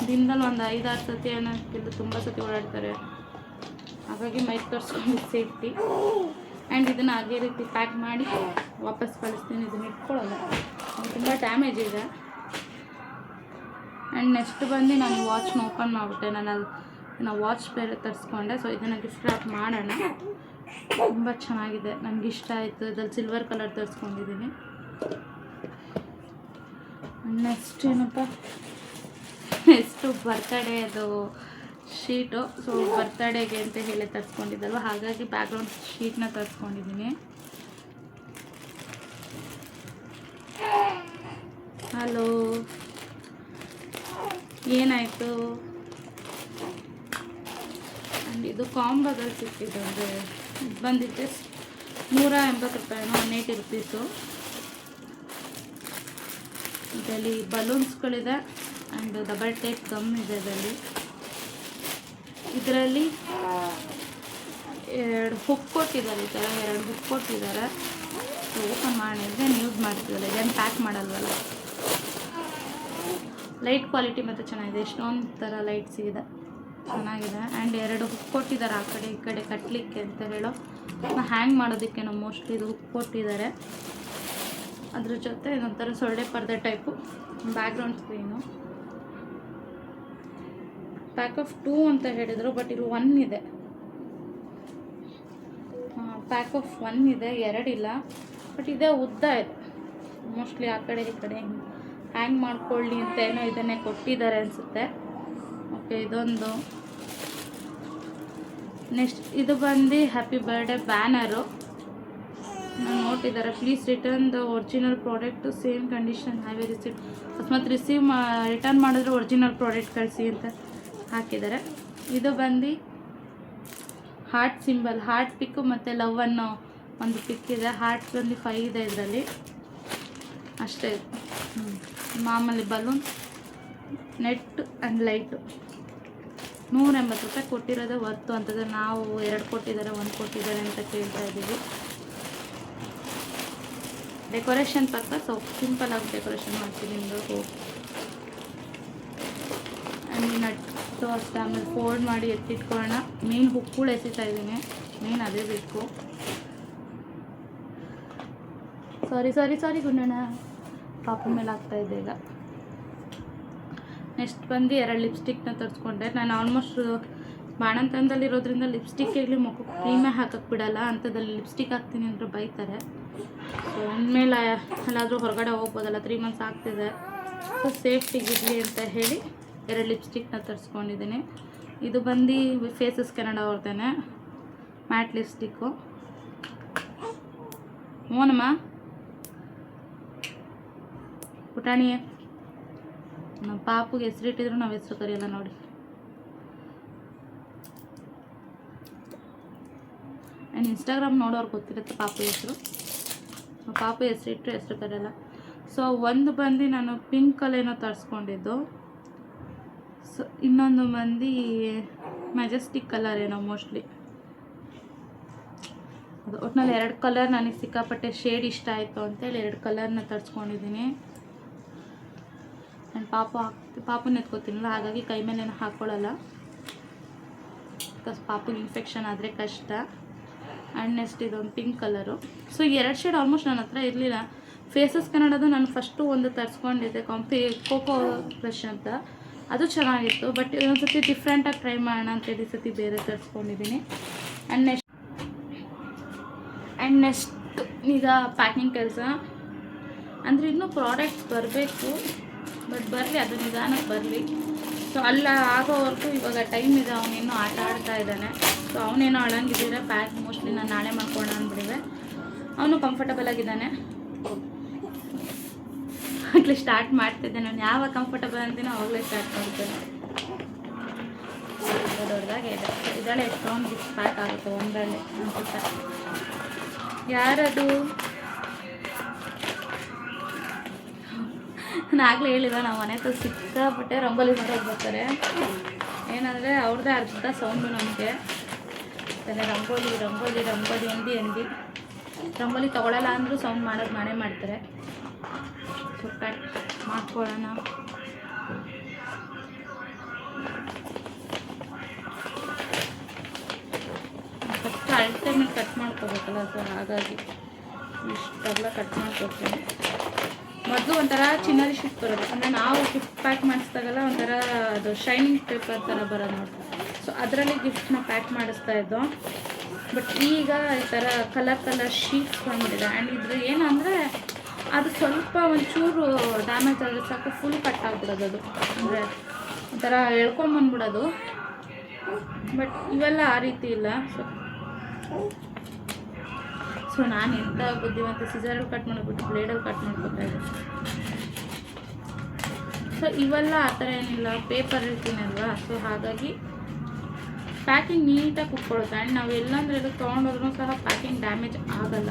ದಿನದಲ್ಲಿ ಒಂದು 5-6 ಸತಿ ಅನ್ನೋಕ್ಕಿಂತ ತುಂಬ ಸತಿ ಓಡಾಡ್ತಾರೆ. ಹಾಗಾಗಿ ಮೈಕ್ ತರಿಸ್ಕೊಂಡು ಸೇಫ್ಟಿ. ಆ್ಯಂಡ್ ಇದನ್ನು ಅದೇ ರೀತಿ ಪ್ಯಾಕ್ ಮಾಡಿ ವಾಪಸ್ ಕಳಿಸ್ತೀನಿ. ಇದನ್ನು ಇಟ್ಕೊಳ್ಳೋಲ್ಲ, ತುಂಬ ಡ್ಯಾಮೇಜ್ ಇದೆ. ಆ್ಯಂಡ್ ನೆಕ್ಸ್ಟ್ ಬಂದು ನಾನು ವಾಚ್ನ ಓಪನ್ ಮಾಡಿಬಿಟ್ಟೆ. ನಾನು ವಾಚ್ ಬೇರೆ ತರಿಸ್ಕೊಂಡೆ. ಸೊ ಇದನ್ನು ಗಿಫ್ಟ್ ರ್ಯಾಪ್ ಮಾಡೋಣ. ತುಂಬ ಚೆನ್ನಾಗಿದೆ, ನನಗಿಷ್ಟ ಆಯಿತು. ಇದ್ರಲ್ಲಿ ಸಿಲ್ವರ್ ಕಲರ್ ತರಿಸ್ಕೊಂಡಿದ್ದೀನಿ. ನೆಕ್ಸ್ಟ್ ಏನಪ್ಪ, ನೆಕ್ಸ್ಟು ಬರ್ತಡೇ ಅದು ಶೀಟು. ಸೊ ಬರ್ತಡೇಗೆ ಅಂತ ಹೇಳಿ ತರಿಸ್ಕೊಂಡಿದ್ದಲ್ವ, ಹಾಗಾಗಿ ಬ್ಯಾಕ್ಗ್ರೌಂಡ್ ಶೀಟ್ನ ತರಿಸ್ಕೊಂಡಿದ್ದೀನಿ. ಹಲೋ, ಏನಾಯಿತು? ಆ್ಯಂಡ್ ಇದು ಕಾಂಬೋದಲ್ಲಿ ಸಿಕ್ಕಿದ್ದು. ಅಂದರೆ ಬಂದಿದ್ದೆ 180 ರೂಪಾಯಿನೋ, 180 ರುಪೀಸು. ಇದರಲ್ಲಿ ಬಲೂನ್ಸ್ಗಳಿದೆ ಆ್ಯಂಡ್ ಡಬಲ್ ಟೇಪ್ ಗಮ್ ಇದೆ ಇದರಲ್ಲಿ 2 ಹುಕ್ ಕೊಟ್ಟಿದ್ದಾರೆ. ಈ ಥರ 2 ಹುಕ್ ಕೊಟ್ಟಿದ್ದಾರೆ. ಓಪನ್ ಮಾಡಿದ್ರೆ ಯೂಸ್ ಮಾಡ್ತಿದ್ದಲ್ಲ, ಇದೇನು ಪ್ಯಾಕ್ ಮಾಡಲ್ವಲ್ಲ. ಲೈಟ್ ಕ್ವಾಲಿಟಿ ಮತ್ತು ಚೆನ್ನಾಗಿದೆ, ಎಷ್ಟೊಂದು ಥರ ಲೈಟ್ಸ್ ಇದೆ, ಚೆನ್ನಾಗಿದೆ. ಆ್ಯಂಡ್ 2 ಹುಕ್ ಕೊಟ್ಟಿದ್ದಾರೆ ಆ ಕಡೆ ಈ ಕಡೆ ಕಟ್ಟಲಿಕ್ಕೆ ಅಂತ ಹೇಳೋ, ಹ್ಯಾಂಗ್ ಮಾಡೋದಕ್ಕೆ ನಾವು ಮೋಸ್ಟ್ಲಿ ಇದು ಹುಕ್ ಕೊಟ್ಟಿದ್ದಾರೆ. ಅದ್ರ ಜೊತೆ ಇದೊಂಥರ ಸೊಳ್ಳೆ ಪರ್ದೆ type. Background screen. Pack of 2 ಅಂತ ಹೇಳಿದರು, ಬಟ್ ಇಲ್ಲಿ 1 ಇದೆ. ಪ್ಯಾಕ್ ಆಫ್ 1 ಇದೆ, 2 ಇಲ್ಲ. ಬಟ್ ಇದೇ ಉದ್ದ ಇದೆ. ಮೋಸ್ಟ್ಲಿ ಆ ಕಡೆ ಈ ಕಡೆ ಹ್ಯಾಂಗ್ ಮಾಡ್ಕೊಳ್ಳಿ ಅಂತ ಏನೋ ಇದನ್ನೇ ಕೊಟ್ಟಿದ್ದಾರೆ ಅನಿಸುತ್ತೆ. ಓಕೆ, ಇದೊಂದು. ನೆಕ್ಸ್ಟ್ ಇದು ಬಂದು ಹ್ಯಾಪಿ ಬರ್ಡೇ ಬ್ಯಾನರು. ನಾನು ನೋಟಿದ್ದಾರೆ, please return the original product to same condition have a receipt. ಅಕಸ್ಮಾತ್ ರಿಟರ್ನ್ ಮಾಡಿದ್ರೆ ಒರಿಜಿನಲ್ ಪ್ರಾಡಕ್ಟ್ ಕಳಿಸಿ ಅಂತ ಹಾಕಿದ್ದಾರೆ. ಇದು ಬಂದು ಹಾರ್ಟ್ ಸಿಂಬಲ್, ಹಾರ್ಟ್ ಪಿಕ್ಕು ಮತ್ತು ಲವ್ ಅನ್ನೋ ಒಂದು ಪಿಕ್ ಇದೆ. ಹಾರ್ಟ್ ಬಂದು 5 ಇದೆ ಇದರಲ್ಲಿ ಅಷ್ಟೇ. ಮಾಮೂಲಿ ಬಲೂನ್, ನೆಟ್ ಆ್ಯಂಡ್ ಲೈಟು. 180 ರೂಪಾಯಿ ಕೊಟ್ಟಿರೋದೇ ವರ್ತು ಅಂತಂದರೆ, ನಾವು 2 ಕೊಟ್ಟಿದ್ದಾರೆ 1 ಕೊಟ್ಟಿದ್ದಾರೆ ಅಂತ ಕೇಳ್ತಾ ಇದ್ದೀವಿ. ಡೆಕೋರೇಷನ್ ಪಕ್ಕ ಸ್ವಲ್ಪ ಸಿಂಪಲ್ ಆಗಿ ಡೆಕೋರೇಷನ್ ಮಾಡ್ತೀನಿ. ನಿಮ್ಮದು ನಟ್ಟು ಅಷ್ಟೇ. ಆಮೇಲೆ ಫೋಲ್ಡ್ ಮಾಡಿ ಎತ್ತಿಟ್ಕೊಳ್ಳೋಣ. ಮೇನ್ ಹುಕ್ಕುಳು ಎಸಿತಾ ಇದ್ದೀನಿ, ಮೇನ್ ಅದೇ ಬೇಕು. ಸಾರಿ ಗುಂಡಣ್ಣ, ಪಾಪ ಮೇಲೆ ಆಗ್ತಾಯಿದ್ದೆ ಈಗ. ನೆಕ್ಸ್ಟ್ ಬಂದು 2 ಲಿಪ್ಸ್ಟಿಕ್ನ ತರಿಸ್ಕೊಂಡೆ. ನಾನು ಆಲ್ಮೋಸ್ಟ್ ಬಾಣಂತನದಲ್ಲಿರೋದ್ರಿಂದ ಲಿಪ್ಸ್ಟಿಕ್ ಆಗಲಿ ಮುಖಕ್ಕೆ ಕ್ರೀಮೇ ಹಾಕಕ್ಕೆ ಬಿಡಲ್ಲ. ಅಂಥದ್ದಲ್ಲಿ ಲಿಪ್ಸ್ಟಿಕ್ ಹಾಕ್ತೀನಿ ಅಂದರೆ ಬೈತಾರೆ. ಸೊ ಅಂದಮೇಲೆ ಎಲ್ಲಾದರೂ ಹೊರಗಡೆ ಹೋಗ್ಬೋದಲ್ಲ, 3 ಮಂತ್ಸ್ ಆಗ್ತಿದೆ. ಸೊ ಸೇಫ್ಟಿಗಿರಲಿ ಅಂತ ಹೇಳಿ 2 ಲಿಪ್ಸ್ಟಿಕ್ನ ತರಿಸ್ಕೊಂಡಿದ್ದೀನಿ. ಇದು ಬಂದು ಫೇಸಸ್ ಕೆನಡಾ ಅವ್ರದ್ದೇನೆ ಮ್ಯಾಟ್ ಲಿಪ್ಸ್ಟಿಕ್ಕು. ಮೋನಮ್ಮ ಪುಟಾಣಿಯೇ, ನಮ್ಮ ಪಾಪುಗೆ ಹೆಸರಿಟ್ಟಿದ್ರು ನಾವು ಹೆಸರು ಕರೆಯಲ್ಲ ನೋಡಿ. ಆ್ಯಂಡ್ ಇನ್ಸ್ಟಾಗ್ರಾಮ್ ನೋಡೋರು ಗೊತ್ತಿರುತ್ತೆ ಪಾಪು ಹೆಸರು. ಪಾಪು ಹೆಸರಿಟ್ಟರೆ ಹೆಸರು ಕರೆಯಲ್ಲ. ಸೊ ಒಂದು ಬಂದು ನಾನು ಪಿಂಕ್ ಕಲೇನೋ ತರಿಸ್ಕೊಂಡಿದ್ದು. ಸೊ ಇನ್ನೊಂದು ಬಂದು ಮೆಜೆಸ್ಟಿಕ್ ಕಲರ್ ಏನೋ ಮೋಸ್ಟ್ಲಿ. ಅದು ಒಟ್ಟಿನಲ್ಲಿ 2 ಕಲರ್ ನನಗೆ ಸಿಕ್ಕಾಪಟ್ಟೆ ಶೇಡ್ ಇಷ್ಟ ಆಯಿತು ಅಂತೇಳಿ 2 ಕಲರ್ನ ತರಿಸ್ಕೊಂಡಿದ್ದೀನಿ. ಆ್ಯಂಡ್ ಪಾಪುನ ಎತ್ಕೋತೀನಲ್ಲ, ಹಾಗಾಗಿ ಕೈ ಮೇಲೇನು ಹಾಕ್ಕೊಳ್ಳಲ್ಲ, ಬಿಕಾಸ್ ಪಾಪುಗೆ ಇನ್ಫೆಕ್ಷನ್ ಆದರೆ ಕಷ್ಟ. ಆ್ಯಂಡ್ ನೆಕ್ಸ್ಟ್ ಇದೊಂದು pink colour. So 2 shade almost ನನ್ನ ಹತ್ರ ಇರಲಿಲ್ಲ. ಫೇಸಸ್ ಕನ್ನಡದು ನಾನು ಫಸ್ಟು ಒಂದು ತರಿಸ್ಕೊಂಡಿದ್ದೆ, ಕೋಕೋ ಬ್ರಷ್ ಅಂತ. ಅದು ಚೆನ್ನಾಗಿತ್ತು. ಬಟ್ ಒಂದು ಸತಿ ಡಿಫ್ರೆಂಟಾಗಿ ಟ್ರೈ ಮಾಡೋಣ ಅಂತೇಳಿ ಈ ಸತಿ ಬೇರೆ ತರಿಸ್ಕೊಂಡಿದ್ದೀನಿ. ಆ್ಯಂಡ್ ನೆಕ್ಸ್ಟ್ ಈಗ ಪ್ಯಾಕಿಂಗ್ ಕೆಲಸ ಅಂದರೆ ಇನ್ನೂ ಪ್ರಾಡಕ್ಟ್ಸ್ ಬರಬೇಕು, ಬಟ್ ಬರಲಿ, ಅದು ನಿಧಾನಕ್ಕೆ ಬರಲಿ. ಸೊ ಅಲ್ಲ ಆಗೋವರೆಗೂ ಇವಾಗ ಟೈಮ್ ಇದೆ. ಅವನೇನೋ ಆಟ ಆಡ್ತಾ ಇದ್ದಾನೆ. ಸೊ ಅವನೇನೋ ಅಳಂಗಿದ್ದೀರ ಪ್ಯಾಕ್ ಮೋಸ್ಟ್ಲಿ ನಾನು ನಾಳೆ ಮಾಡ್ಕೊಳ್ಳೋಣ ಅಂದ್ಬಿಟ್ಟಿದೆ. ಅವನು ಕಂಫರ್ಟಬಲ್ ಆಗಿದ್ದಾನೆ. ಆಗಲೇ ಸ್ಟಾರ್ಟ್ ಮಾಡ್ತಿದ್ದೆ ನಾನು, ಯಾವಾಗ ಕಂಫರ್ಟಬಲ್ ಅಂತೀನೋ ಅವಾಗಲೇ ಸ್ಟಾರ್ಟ್ ಮಾಡ್ತೇನೆ. ದೊಡ್ಡದಾಗೆ ಇದೆ. ಇದರಲ್ಲೇ ಎಷ್ಟೊಂದು ಗಿಫ್ಟ್ ಪ್ಯಾಕ್ ಆಗುತ್ತೆ ಒಂದರಲ್ಲೇ ಅನ್ಸುತ್ತೆ. ಯಾರದು? ನಾನು ಆಗಲೇ ಹೇಳಿದ, ನಾವು ಮನೆ ಹತ್ರ ಸಿಕ್ಕಾಪಟ್ಟೆ ರಂಗೋಲಿ ಮಾಡೋದು ಬರ್ತಾರೆ. ಏನಂದರೆ ಅವ್ರದ್ದೇ ಅರ್ಧ ಸೌಂಡು ನಮಗೆ. ರಂಗೋಲಿ ರಂಗೋಲಿ ರಂಗೋಲಿ ಎಂದಿ ರಂಗೋಲಿ ತೊಗೊಳಲ್ಲ ಅಂದರೂ ಸೌಂಡ್ ಮಾಡೋದು ನಾನೇ ಮಾಡ್ತಾರೆ. ಸೊ ಕಟ್ ಮಾಡ್ಕೊಳ್ಳೋಣ. ಫಸ್ಟ್ ಅಳತೆ ಮೇಲೆ ಕಟ್ ಮಾಡ್ಕೋಬೇಕಲ್ಲ, ಸೊ ಹಾಗಾಗಿ ಇಷ್ಟೆಲ್ಲ ಕಟ್ ಮಾಡ್ಕೊಡ್ತೀನಿ. ಮೊದಲು ಒಂಥರ ಚಿನ್ನರಿ ಶಿಫ್ಟ್ ಬರೋದು, ಅಂದರೆ ನಾವು ಗಿಫ್ಟ್ ಪ್ಯಾಕ್ ಮಾಡಿಸಿದಾಗೆಲ್ಲ ಒಂಥರ ಅದು ಶೈನಿಂಗ್ ಪೇಪರ್ ಥರ ಬರೋದು ನೋಡಿ. ಸೊ ಅದರಲ್ಲಿ ಗಿಫ್ಟ್ನ ಪ್ಯಾಕ್ ಮಾಡಿಸ್ತಾ ಇದ್ದೋ. ಬಟ್ ಈಗ ಈ ಥರ ಕಲರ್ ಶೀಟ್ಸ್ ಬಂದ್ಬಿಟ್ಟಿದೆ. ಆ್ಯಂಡ್ ಇದ್ರ ಏನಂದರೆ ಅದು ಸ್ವಲ್ಪ ಒಂಚೂರು ಡ್ಯಾಮೇಜ್ ಆದರೆ ಸಾಕು ಫುಲ್ ಕಟ್ ಆಗಿಬಿಡೋದು. ಅದು ಅಂದರೆ ಒಂಥರ ಎಳ್ಕೊಂಬಂದ್ಬಿಡೋದು. ಬಟ್ ಇವೆಲ್ಲ ಆ ರೀತಿ ಇಲ್ಲ. ಸೊ ನಾನು ಎಂಥ ಬುದ್ಧಿವಂತ, ಸಿಸರಲ್ಲಿ ಕಟ್ ಮಾಡಿಬಿಟ್ಟು ಬ್ಲೇಡಲ್ಲಿ ಕಟ್ ಮಾಡ್ಕೊತಾ ಇದ್ದೆ. ಸೊ ಇವೆಲ್ಲ ಆ ಥರ ಏನಿಲ್ಲ, ಪೇಪರ್ ಇರ್ತೀನಲ್ವಾ. ಸೊ ಹಾಗಾಗಿ ಪ್ಯಾಕಿಂಗ್ ನೀಟಾಗಿ ಕುತ್ಕೊಳ್ಳುತ್ತೆ. ಆ್ಯಂಡ್ ನಾವು ಎಲ್ಲಂದ್ರೆ ಎಲ್ಲ ತೊಗೊಂಡೋದ್ರೂ ಸಹ ಪ್ಯಾಕಿಂಗ್ ಡ್ಯಾಮೇಜ್ ಆಗಲ್ಲ.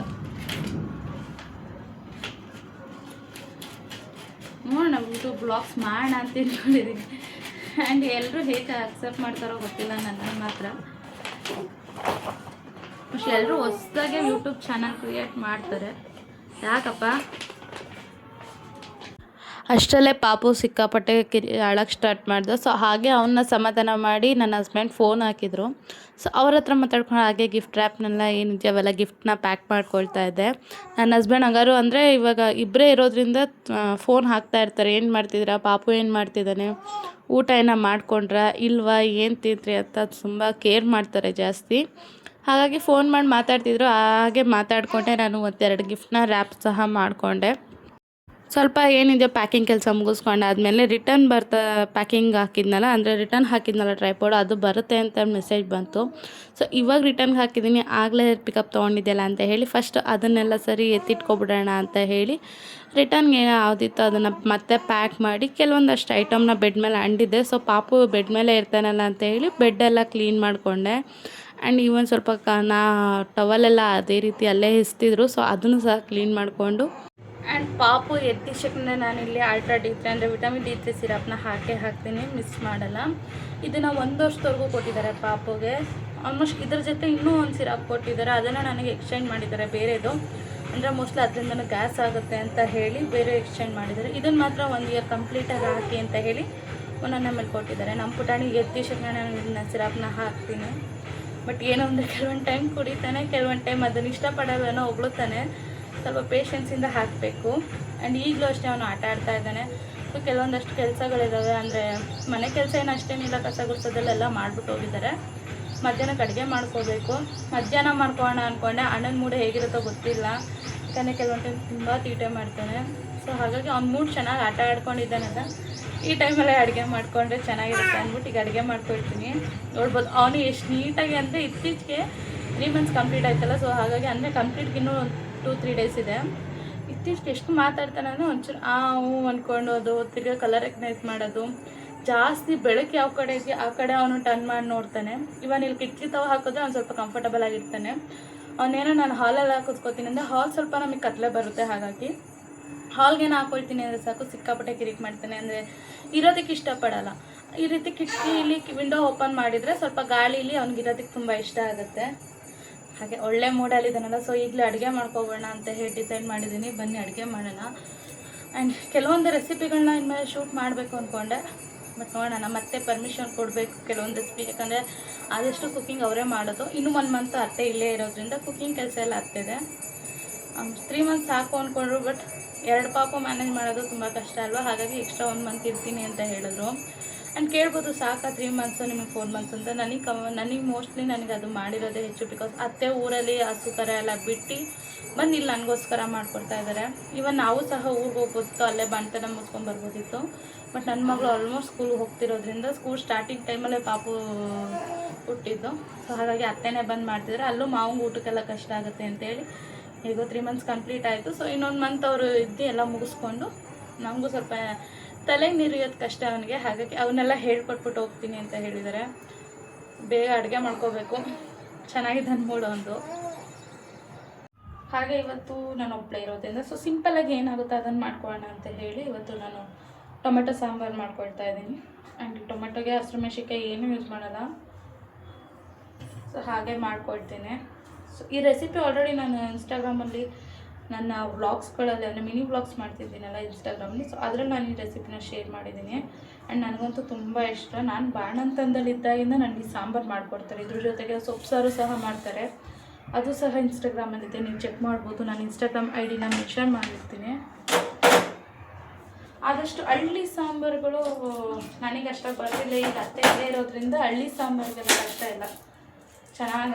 ನೋಡೋಣ, ಯೂಟ್ಯೂಬ್ ಬ್ಲಾಗ್ಸ್ ಮಾಡೋಣ ಅಂತ ಅಂದ್ಕೊಂಡಿದ್ದೀನಿ. ಆ್ಯಂಡ್ ಎಲ್ಲರೂ ಹೇಗೆ ಅಕ್ಸೆಪ್ಟ್ ಮಾಡ್ತಾರೋ ಗೊತ್ತಿಲ್ಲ, ನನ್ನ ಮಾತ್ರ. പക്ഷെ ಎಲ್ಲರೂ ಹೊಸದಾಗೆ ಯೂಟ್ಯೂಬ್ ಚಾನಲ್ ಕ್ರಿಯೇಟ್ ಮಾಡ್ತಾರೆ. ಯಾಕಪ್ಪ? ಅಷ್ಟರಲ್ಲೇ ಪಾಪು ಸಿಕ್ಕಾಪಟ್ಟೆ ಅಳಕ್ಕೆ ಸ್ಟಾರ್ಟ್ ಮಾಡ್ದೆ. ಸೊ ಹಾಗೆ ಅವನ್ನ ಸಮಾಧಾನ ಮಾಡಿ ನನ್ನ ಹಸ್ಬೆಂಡ್ ಫೋನ್ ಹಾಕಿದರು. ಸೊ ಅವ್ರ ಹತ್ರ ಮಾತಾಡ್ಕೊಂಡು ಹಾಗೆ ಗಿಫ್ಟ್ ರ್ಯಾಪ್ನೆಲ್ಲ ಏನಿದೆ ಅವೆಲ್ಲ ಗಿಫ್ಟ್ನ ಪ್ಯಾಕ್ ಮಾಡ್ಕೊಳ್ತಾ ಇದ್ದೆ. ನನ್ನ ಹಸ್ಬೆಂಡ್ ಹಂಗಾರು ಅಂದರೆ ಇವಾಗ ಇಬ್ಬರೇ ಇರೋದ್ರಿಂದ ಫೋನ್ ಹಾಕ್ತಾ ಇರ್ತಾರೆ, ಏನು ಮಾಡ್ತಿದ್ದೀರಾ, ಪಾಪು ಏನು ಮಾಡ್ತಿದ್ದಾನೆ, ಊಟ ಏನೋ ಮಾಡ್ಕೊಂಡ್ರಾ ಇಲ್ವಾ, ಏನು ತಿಂದ್ರಿ ಅಂತ ತುಂಬ ಕೇರ್ ಮಾಡ್ತಾರೆ ಜಾಸ್ತಿ. ಹಾಗಾಗಿ ಫೋನ್ ಮಾಡಿ ಮಾತಾಡ್ತಿದ್ರು. ಹಾಗೆ ಮಾತಾಡಿಕೊಂಡೆ ನಾನು ಒಂದೆರಡು ಗಿಫ್ಟ್ನ ರ್ಯಾಪ್ ಸಹ ಮಾಡಿಕೊಂಡೆ. ಸ್ವಲ್ಪ ಏನಿದೆ ಪ್ಯಾಕಿಂಗ್ ಕೆಲಸ ಮುಗಿಸ್ಕೊಂಡಾದ್ಮೇಲೆ ರಿಟರ್ನ್ ಪ್ಯಾಕಿಂಗ್ ಹಾಕಿದ್ನಲ್ಲ, ಅಂದರೆ ರಿಟರ್ನ್ ಹಾಕಿದ್ನಲ್ಲ ಟ್ರೈಪಾಡ್, ಅದು ಬರುತ್ತೆ ಅಂತ ಮೆಸೇಜ್ ಬಂತು. ಸೊ ಇವಾಗ ರಿಟರ್ನ್ಗೆ ಹಾಕಿದ್ದೀನಿ, ಆಗಲೇ ಪಿಕಪ್ ತೊಗೊಂಡಿದ್ದೆಲ್ಲ ಅಂತ ಹೇಳಿ ಫಸ್ಟ್ ಅದನ್ನೆಲ್ಲ ಸರಿ ಎತ್ತಿಟ್ಕೊಬಿಡೋಣ ಅಂತ ಹೇಳಿ ರಿಟರ್ನ್ಗೆ ಏನೋ ಯಾವುದಿತ್ತು ಅದನ್ನು ಮತ್ತೆ ಪ್ಯಾಕ್ ಮಾಡಿ ಕೆಲವೊಂದಷ್ಟು ಐಟಮ್ನ ಬೆಡ್ ಮೇಲೆ ಅಂಡಿದ್ದೆ. ಸೊ ಪಾಪು ಬೆಡ್ ಮೇಲೆ ಇರ್ತಾನಲ್ಲ ಅಂತ ಹೇಳಿ ಬೆಡ್ಡೆಲ್ಲ ಕ್ಲೀನ್ ಮಾಡಿಕೊಂಡೆ. ಆ್ಯಂಡ್ ಇವನ್ ಸ್ವಲ್ಪ ಟವಲೆಲ್ಲ ಅದೇ ರೀತಿ ಅಲ್ಲೇ ಹಿಸ್ತಿದ್ರು. ಸೊ ಅದನ್ನು ಸಹ ಕ್ಲೀನ್ ಮಾಡಿಕೊಂಡು ಆ್ಯಂಡ್ ಪಾಪು ಎತ್ತಿದ ನಾನಿಲ್ಲಿ ಅಲ್ಟ್ರಾ D3 ಅಂದರೆ ವಿಟಮಿನ್ D3 ಸಿರಪ್ನ ಹಾಕ್ತೀನಿ, ಮಿಸ್ ಮಾಡಲ್ಲ. ಇದನ್ನು 1 ವರ್ಷದವರೆಗೂ ಕೊಟ್ಟಿದ್ದಾರೆ ಪಾಪುಗೆ. ಆಲ್ಮೋಸ್ಟ್ ಇದ್ರ ಜೊತೆ ಇನ್ನೂ ಒಂದು ಸಿರಪ್ ಕೊಟ್ಟಿದ್ದಾರೆ, ಅದನ್ನು ನನಗೆ ಎಕ್ಸ್ಚೇಂಜ್ ಮಾಡಿದ್ದಾರೆ ಬೇರೆದು. ಅಂದರೆ ಮೋಸ್ಟ್ಲಿ ಅದರಿಂದ ಗ್ಯಾಸ್ ಆಗುತ್ತೆ ಅಂತ ಹೇಳಿ ಬೇರೆ ಎಕ್ಸ್ಚೇಂಜ್ ಮಾಡಿದ್ದಾರೆ. ಇದನ್ನು ಮಾತ್ರ 1 ಇಯರ್ ಕಂಪ್ಲೀಟಾಗಿ ಹಾಕಿ ಅಂತ ಹೇಳಿ ಒಂದೊಂದು ಮೇಲೆ ಕೊಟ್ಟಿದ್ದಾರೆ. ನಮ್ಮ ಪುಟಾಣಿ ಎತ್ತಿ ನಾನು ಇದನ್ನ ಸಿರಪ್ನ ಹಾಕ್ತೀನಿ. ಬಟ್ ಏನೋ ಅಂದರೆ ಕೆಲವೊಂದು ಟೈಮ್ ಕುಡಿತಾನೆ, ಕೆಲವೊಂದು ಟೈಮ್ ಅದನ್ನು ಇಷ್ಟಪಡೋವೇನೋ ಹೊಗಳುತ್ತಾನೆ. ಸ್ವಲ್ಪ ಪೇಷನ್ಸಿಂದ ಹಾಕಬೇಕು. ಆ್ಯಂಡ್ ಈಗಲೂ ಅಷ್ಟೇ ಅವನು ಆಟ ಆಡ್ತಾ ಇದ್ದಾನೆ. ಸೊ ಕೆಲವೊಂದಷ್ಟು ಕೆಲಸಗಳಿದ್ದಾವೆ, ಅಂದರೆ ಮನೆ ಕೆಲಸ ಏನು ಅಷ್ಟೇನಿಲ್ಲ, ಕಸ ಗುಡಿಸೋದಲ್ಲೆಲ್ಲ ಮಾಡಿಬಿಟ್ಟು ಹೋಗಿದ್ದಾರೆ. ಮಧ್ಯಾಹ್ನಕ್ಕೆ ಅಡುಗೆ ಮಾಡ್ಕೋಬೇಕು. ಮಧ್ಯಾಹ್ನ ಮಾಡ್ಕೊಳ್ಳೋಣ ಅಂದ್ಕೊಂಡೆ, ಅಣ್ಣನ ಮೂಡ್ ಹೇಗಿರುತ್ತೋ ಗೊತ್ತಿಲ್ಲ. ಯಾಕಂದರೆ ಕೆಲವೊಂದು ಟೈಮ್ ತುಂಬ ತೀಟೆ ಮಾಡ್ತಾನೆ. ಸೊ ಹಾಗಾಗಿ ಅವ್ನ ಮೂಡ್ ಚೆನ್ನಾಗಿ ಆಟ ಆಡ್ಕೊಂಡಿದ್ದಾನಲ್ಲ, ಈ ಟೈಮಲ್ಲೇ ಅಡುಗೆ ಮಾಡಿಕೊಂಡ್ರೆ ಚೆನ್ನಾಗಿರುತ್ತೆ ಅಂದ್ಬಿಟ್ಟು ಈಗ ಅಡುಗೆ ಮಾಡ್ಕೊಳ್ತೀನಿ. ನೋಡ್ಬೋದು ಅವನು ಎಷ್ಟು ನೀಟಾಗಿ ಅಂದರೆ ಇತ್ತೀಚೆಗೆ 3 months ಕಂಪ್ಲೀಟ್ ಆಯ್ತಲ್ಲ. ಸೊ ಹಾಗಾಗಿ ಅಂದರೆ ಕಂಪ್ಲೀಟ್ಗೆ ಇನ್ನೂ 2-3 days ಇದೆ. ಇತ್ತೀಚೆಗೆ ಎಷ್ಟು ಮಾತಾಡ್ತಾನೆ ಅಂದರೆ ಒಂಚೂರು ಹ್ಞೂ ಅಂದ್ಕೊಳ್ಳೋದು, ತಿರ್ಗಿ ಕಲರ್ ರೆಕಗ್ನೈಸ್ ಮಾಡೋದು ಜಾಸ್ತಿ. ಬೆಳಗ್ಗೆ ಯಾವ ಕಡೆಗೆ ಆ ಕಡೆ ಅವನು ಟರ್ನ್ ಮಾಡಿ ನೋಡ್ತಾನೆ. ಇವನ್ ಇಲ್ಲಿ ಕಿಟಕಿ ತವ ಹಾಕಿದ್ರೆ ಅವ್ನು ಸ್ವಲ್ಪ ಕಂಫರ್ಟಬಲ್ ಆಗಿರ್ತಾನೆ. ಅವನೇನೋ ನಾನು ಹಾಲಲ್ಲಿ ಹಾಕಿಸ್ಕೊತೀನಿ ಅಂದರೆ ಹಾಲ್ ಸ್ವಲ್ಪ ನಮಗೆ ಕತ್ಲೆ ಬರುತ್ತೆ, ಹಾಗಾಗಿ ಹಾಲ್ಗೇನು ಹಾಕೊಳ್ತೀನಿ ಅಂದರೆ ಸಾಕು ಸಿಕ್ಕಾಪಟ್ಟೆ ಕಿರಿಕ್ ಮಾಡ್ತಾನೆ. ಅಂದರೆ ಇರೋದಕ್ಕೆ ಇಷ್ಟಪಡಲ್ಲ. ಈ ರೀತಿ ಕಿಟಕಿಲಿ ವಿಂಡೋ ಓಪನ್ ಮಾಡಿದರೆ ಸ್ವಲ್ಪ ಗಾಳೀಲಿ ಅವ್ನಿಗೆ ಇರೋದಕ್ಕೆ ತುಂಬ ಇಷ್ಟ ಆಗುತ್ತೆ. ಹಾಗೆ ಒಳ್ಳೆ ಮೂಡಲ್ಲಿದ್ದಾನಲ್ಲ. ಸೊ ಈಗಲೇ ಅಡುಗೆ ಮಾಡ್ಕೊಬೋಣ ಅಂತ ಹೇಳಿ ಡಿಸೈಡ್ ಮಾಡಿದ್ದೀನಿ. ಬನ್ನಿ ಅಡುಗೆ ಮಾಡೋಣ. ಆ್ಯಂಡ್ ಕೆಲವೊಂದು ರೆಸಿಪಿಗಳನ್ನ ಇನ್ಮೇಲೆ ಶೂಟ್ ಮಾಡಬೇಕು ಅಂದ್ಕೊಂಡೆ, ಬಟ್ ನೋಡೋಣ ಮತ್ತೆ ಪರ್ಮಿಷನ್ ಕೊಡಬೇಕು ಕೆಲವೊಂದು ರೆಸಿಪಿ. ಯಾಕಂದರೆ ಆದಷ್ಟು ಕುಕ್ಕಿಂಗ್ ಅವರೇ ಮಾಡೋದು. ಇನ್ನೂ 1 month ಅತ್ತೆ ಇಲ್ಲೇ ಇರೋದ್ರಿಂದ ಕುಕ್ಕಿಂಗ್ ಕೆಲಸ ಎಲ್ಲ ಆಗ್ತಿದೆ. 3 months ಸಾಕು ಅಂದ್ಕೊಂಡ್ರು, ಬಟ್ 2 ಪಾಪು ಮ್ಯಾನೇಜ್ ಮಾಡೋದು ತುಂಬ ಕಷ್ಟ ಅಲ್ವಾ. ಹಾಗಾಗಿ ಎಕ್ಸ್ಟ್ರಾ 1 month ಇರ್ತೀನಿ ಅಂತ ಹೇಳಿದ್ರು. ಆ್ಯಂಡ್ ಕೇಳ್ಬೋದು ಸಾಕಾ 3 months ನಿಮಗೆ 4 months ಅಂತ. ನನಗೆ ಮೋಸ್ಟ್ಲಿ ನನಗೆ ಅದು ಮಾಡಿರೋದೇ ಹೆಚ್ಚು. ಬಿಕಾಸ್ ಅತ್ತೆ ಊರಲ್ಲಿ ಹಸು ಕರ ಎಲ್ಲ ಬಿಟ್ಟು ಬಂದು ಇಲ್ಲಿ ನನಗೋಸ್ಕರ ಮಾಡಿಕೊಡ್ತಾ ಇದ್ದಾರೆ. ಇವನ್ ನಾವು ಸಹ ಊರಿಗೆ ಹೋಗ್ಬೋದಿತ್ತು, ಅಲ್ಲೇ ಬಾಣ್ತನ ಮುಗಿಸ್ಕೊಂಬರ್ಬೋದಿತ್ತು. ಬಟ್ ನನ್ನ ಮಗಳು ಆಲ್ಮೋಸ್ಟ್ ಸ್ಕೂಲ್ಗೆ ಹೋಗ್ತಿರೋದ್ರಿಂದ ಸ್ಕೂಲ್ ಸ್ಟಾರ್ಟಿಂಗ್ ಟೈಮಲ್ಲೇ ಪಾಪು ಹುಟ್ಟಿದ್ದು. ಸೊ ಹಾಗಾಗಿ ಅತ್ತೆನೇ ಬಂದು ಮಾಡ್ತಿದ್ದಾರೆ. ಅಲ್ಲೂ ಮಾವಂಗೆ ಊಟಕ್ಕೆಲ್ಲ ಕಷ್ಟ ಆಗುತ್ತೆ ಅಂತೇಳಿ ಹೇಗೋ 3 months ಕಂಪ್ಲೀಟ್ ಆಯಿತು. ಸೊ ಇನ್ನೊಂದು ಮಂತ್ ಅವರು ಇದ್ದು ಎಲ್ಲ ಮುಗಿಸ್ಕೊಂಡು ನಮಗೂ ಸ್ವಲ್ಪ ತಲೆಗೆ ನೀರಿಯೋದು ಕಷ್ಟ ಅವನಿಗೆ. ಹಾಗಾಗಿ ಅವನ್ನೆಲ್ಲ ಹೇಳ್ಕೊಟ್ಬಿಟ್ಟು ಹೋಗ್ತೀನಿ ಅಂತ ಹೇಳಿದ್ದಾರೆ. ಬೇಗ ಅಡುಗೆ ಮಾಡ್ಕೋಬೇಕು. ಚೆನ್ನಾಗಿದೆ ಅಂದ್ಬಿಡು ಒಂದು. ಹಾಗೆ ಇವತ್ತು ನಾನು ಒಬ್ಬಳೇ ಇರೋದ್ರಿಂದ ಸೊ ಸಿಂಪಲಾಗಿ ಏನಾಗುತ್ತೆ ಅದನ್ನು ಮಾಡ್ಕೊಳ್ಳೋಣ ಅಂತ ಹೇಳಿ ಇವತ್ತು ನಾನು ಟೊಮೆಟೊ ಸಾಂಬಾರು ಮಾಡ್ಕೊಳ್ತಾ ಇದ್ದೀನಿ. ಆ್ಯಂಡ್ ಟೊಮೆಟೊಗೆ ಹಸಿರು ಮೆಣಸಿನ್ಕಾಯಿ ಏನೂ ಯೂಸ್ ಮಾಡಲ್ಲ. ಸೊ ಹಾಗೆ ಮಾಡ್ಕೊಳ್ತೀನಿ. ಸೊ ಈ ರೆಸಿಪಿ ಆಲ್ರೆಡಿ ನಾನು ಇನ್ಸ್ಟಾಗ್ರಾಮಲ್ಲಿ ನನ್ನ ವ್ಲಾಗ್ಸ್ಗಳಲ್ಲಿ ಅಂದರೆ ಮಿನಿ ವ್ಲಾಗ್ಸ್ ಮಾಡ್ತಿದ್ದೀನಲ್ಲ ಇನ್ಸ್ಟಾಗ್ರಾಮಲ್ಲಿ, ಸೊ ಅದರಲ್ಲಿ ನಾನು ಈ ರೆಸಿಪಿನ ಶೇರ್ ಮಾಡಿದ್ದೀನಿ. ಆ್ಯಂಡ್ ನನಗಂತೂ ತುಂಬ ಇಷ್ಟ. ನಾನು ಬಾಣಂತನದಲ್ಲಿದ್ದಾಗಿಂದ ನನಗೆ ಈ ಸಾಂಬಾರು ಮಾಡಿಕೊಡ್ತಾರೆ. ಇದ್ರ ಜೊತೆಗೆ ಸೊಪ್ಪು ಸಾರು ಸಹ ಮಾಡ್ತಾರೆ, ಅದು ಸಹ ಇನ್ಸ್ಟಾಗ್ರಾಮಲ್ಲಿದೆ, ನೀವು ಚೆಕ್ ಮಾಡ್ಬೋದು. ನಾನು ಇನ್ಸ್ಟಾಗ್ರಾಮ್ ID ಮೆನ್ಷನ್ ಮಾಡಿರ್ತೀನಿ. ಆದಷ್ಟು ಹಳ್ಳಿ ಸಾಂಬಾರುಗಳು ನನಗೆ ಅಷ್ಟಾಗಿ ಬರ್ತಿಲ್ಲ. ಈಗ ಅತ್ತೆ ಇಲ್ಲೇ ಇರೋದ್ರಿಂದ ಹಳ್ಳಿ ಸಾಂಬಾರಿಗೆಲ್ಲ ಕಷ್ಟ ಇಲ್ಲ. ಚೆನ್ನಾಗಿ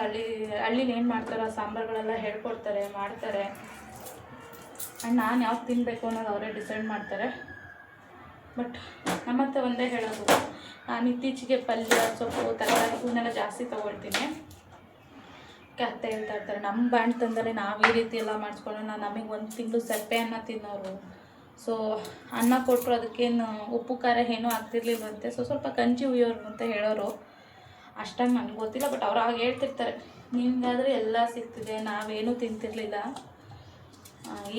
ಹಳ್ಳೀಲಿ ಏನು ಮಾಡ್ತಾರೋ ಆ ಸಾಂಬಾರುಗಳೆಲ್ಲ ಹೇಳ್ಕೊಡ್ತಾರೆ, ಮಾಡ್ತಾರೆ. ಆ್ಯಂಡ್ ನಾನು ಯಾವ್ದು ತಿನ್ನಬೇಕು ಅನ್ನೋದು ಅವರೇ ಡಿಸೈಡ್ ಮಾಡ್ತಾರೆ. ಬಟ್ ನಮ್ಮತ್ತೆ ಒಂದೇ ಹೇಳೋದು, ನಾನು ಇತ್ತೀಚೆಗೆ ಪಲ್ಯ ಸೊಪ್ಪು ತರಕಾರಿ ಇವನ್ನೆಲ್ಲ ಜಾಸ್ತಿ ತೊಗೊಳ್ತೀನಿ. ಅತ್ತೆ ಹೇಳ್ತಾ ಇರ್ತಾರೆ ನಮ್ಮ ಬಾಣ್ತನದಲ್ಲಿ ನಾವು ಈ ರೀತಿ ಎಲ್ಲ ಮಾಡಿಸ್ಕೊಂಡು ನಮಗೆ 1 ತಿಂಗಳು ಸಪ್ಪೆ ಅನ್ನ ತಿನ್ನೋರು. ಸೊ ಅನ್ನ ಕೊಟ್ಟರು ಅದಕ್ಕೇನು ಉಪ್ಪು ಖಾರ ಏನೂ ಆಗ್ತಿರ್ಲಿಲ್ವಂತೆ. ಸೊ ಸ್ವಲ್ಪ ಕಂಚಿ ಉಯ್ಯೋರು ಅಂತ ಹೇಳೋರು. ಅಷ್ಟಾಗಿ ನನಗೆ ಗೊತ್ತಿಲ್ಲ, ಬಟ್ ಅವ್ರು ಆಗ ಹೇಳ್ತಿರ್ತಾರೆ ನಿಮ್ಗಾದರೆ ಎಲ್ಲ ಸಿಗ್ತಿದೆ, ನಾವೇನೂ ತಿಂತಿರಲಿಲ್ಲ,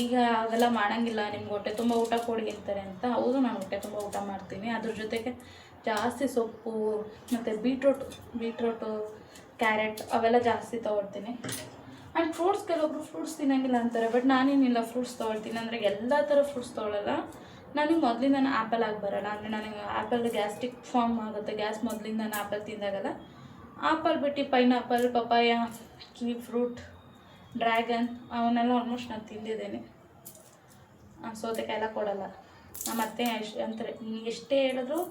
ಈಗ ಅವೆಲ್ಲ ಮಾಡೋಂಗಿಲ್ಲ, ನಿಮ್ಗೆ ಹೊಟ್ಟೆ ತುಂಬ ಊಟ ಕೊಡಿ ಅಂತಾರೆ ಅಂತ. ಹೌದು, ನಾನು ಹೊಟ್ಟೆ ತುಂಬ ಊಟ ಮಾಡ್ತೀನಿ. ಅದ್ರ ಜೊತೆಗೆ ಜಾಸ್ತಿ ಸೊಪ್ಪು ಮತ್ತು ಬೀಟ್ರೋಟು ಕ್ಯಾರೆಟ್ ಅವೆಲ್ಲ ಜಾಸ್ತಿ ತೊಗೊಳ್ತೀನಿ. ಆ್ಯಂಡ್ ಫ್ರೂಟ್ಸ್ ಕೆಲವೊಬ್ರು ಫ್ರೂಟ್ಸ್ ತಿನ್ನೋಂಗಿಲ್ಲ ಅಂತಾರೆ, ಬಟ್ ನಾನೇನಿಲ್ಲ ಫ್ರೂಟ್ಸ್ ತೊಗೊಳ್ತೀನಿ. ಅಂದರೆ ಎಲ್ಲ ಥರ ಫ್ರೂಟ್ಸ್ ತೊಗೊಳ್ಳಲ್ಲ. ನನಗೆ ಮೊದಲಿಂದ ಆ್ಯಪಲ್ ಆಗಿ ಬರೋಲ್ಲ. ಅಂದರೆ ನನಗೆ ಆ್ಯಪಲ್ ಗ್ಯಾಸ್ಟ್ರಿಕ್ ಫಾರ್ಮ್ ಆಗುತ್ತೆ. ಗ್ಯಾಸ್ ಮೊದಲಿಂದ ನಾನು ಆ್ಯಪಲ್ ತಿಂದಾಗಲ್ಲ. ಆ್ಯಪಲ್ ಬಿಟ್ಟು pineapple, papaya, kiwi fruit, dragon ಅವನ್ನೆಲ್ಲ ಆಲ್ಮೋಸ್ಟ್ ನಾನು ತಿಂದಿದ್ದೇನೆ. ಸೌತೆಕಾಯಿ ಎಲ್ಲ ಕೊಡಲ್ಲ. ನಮ್ಮ ಅತ್ತೆ ಅಂತಾರೆ ನೀನು ಎಷ್ಟೇ ಹೇಳಿದ್ರು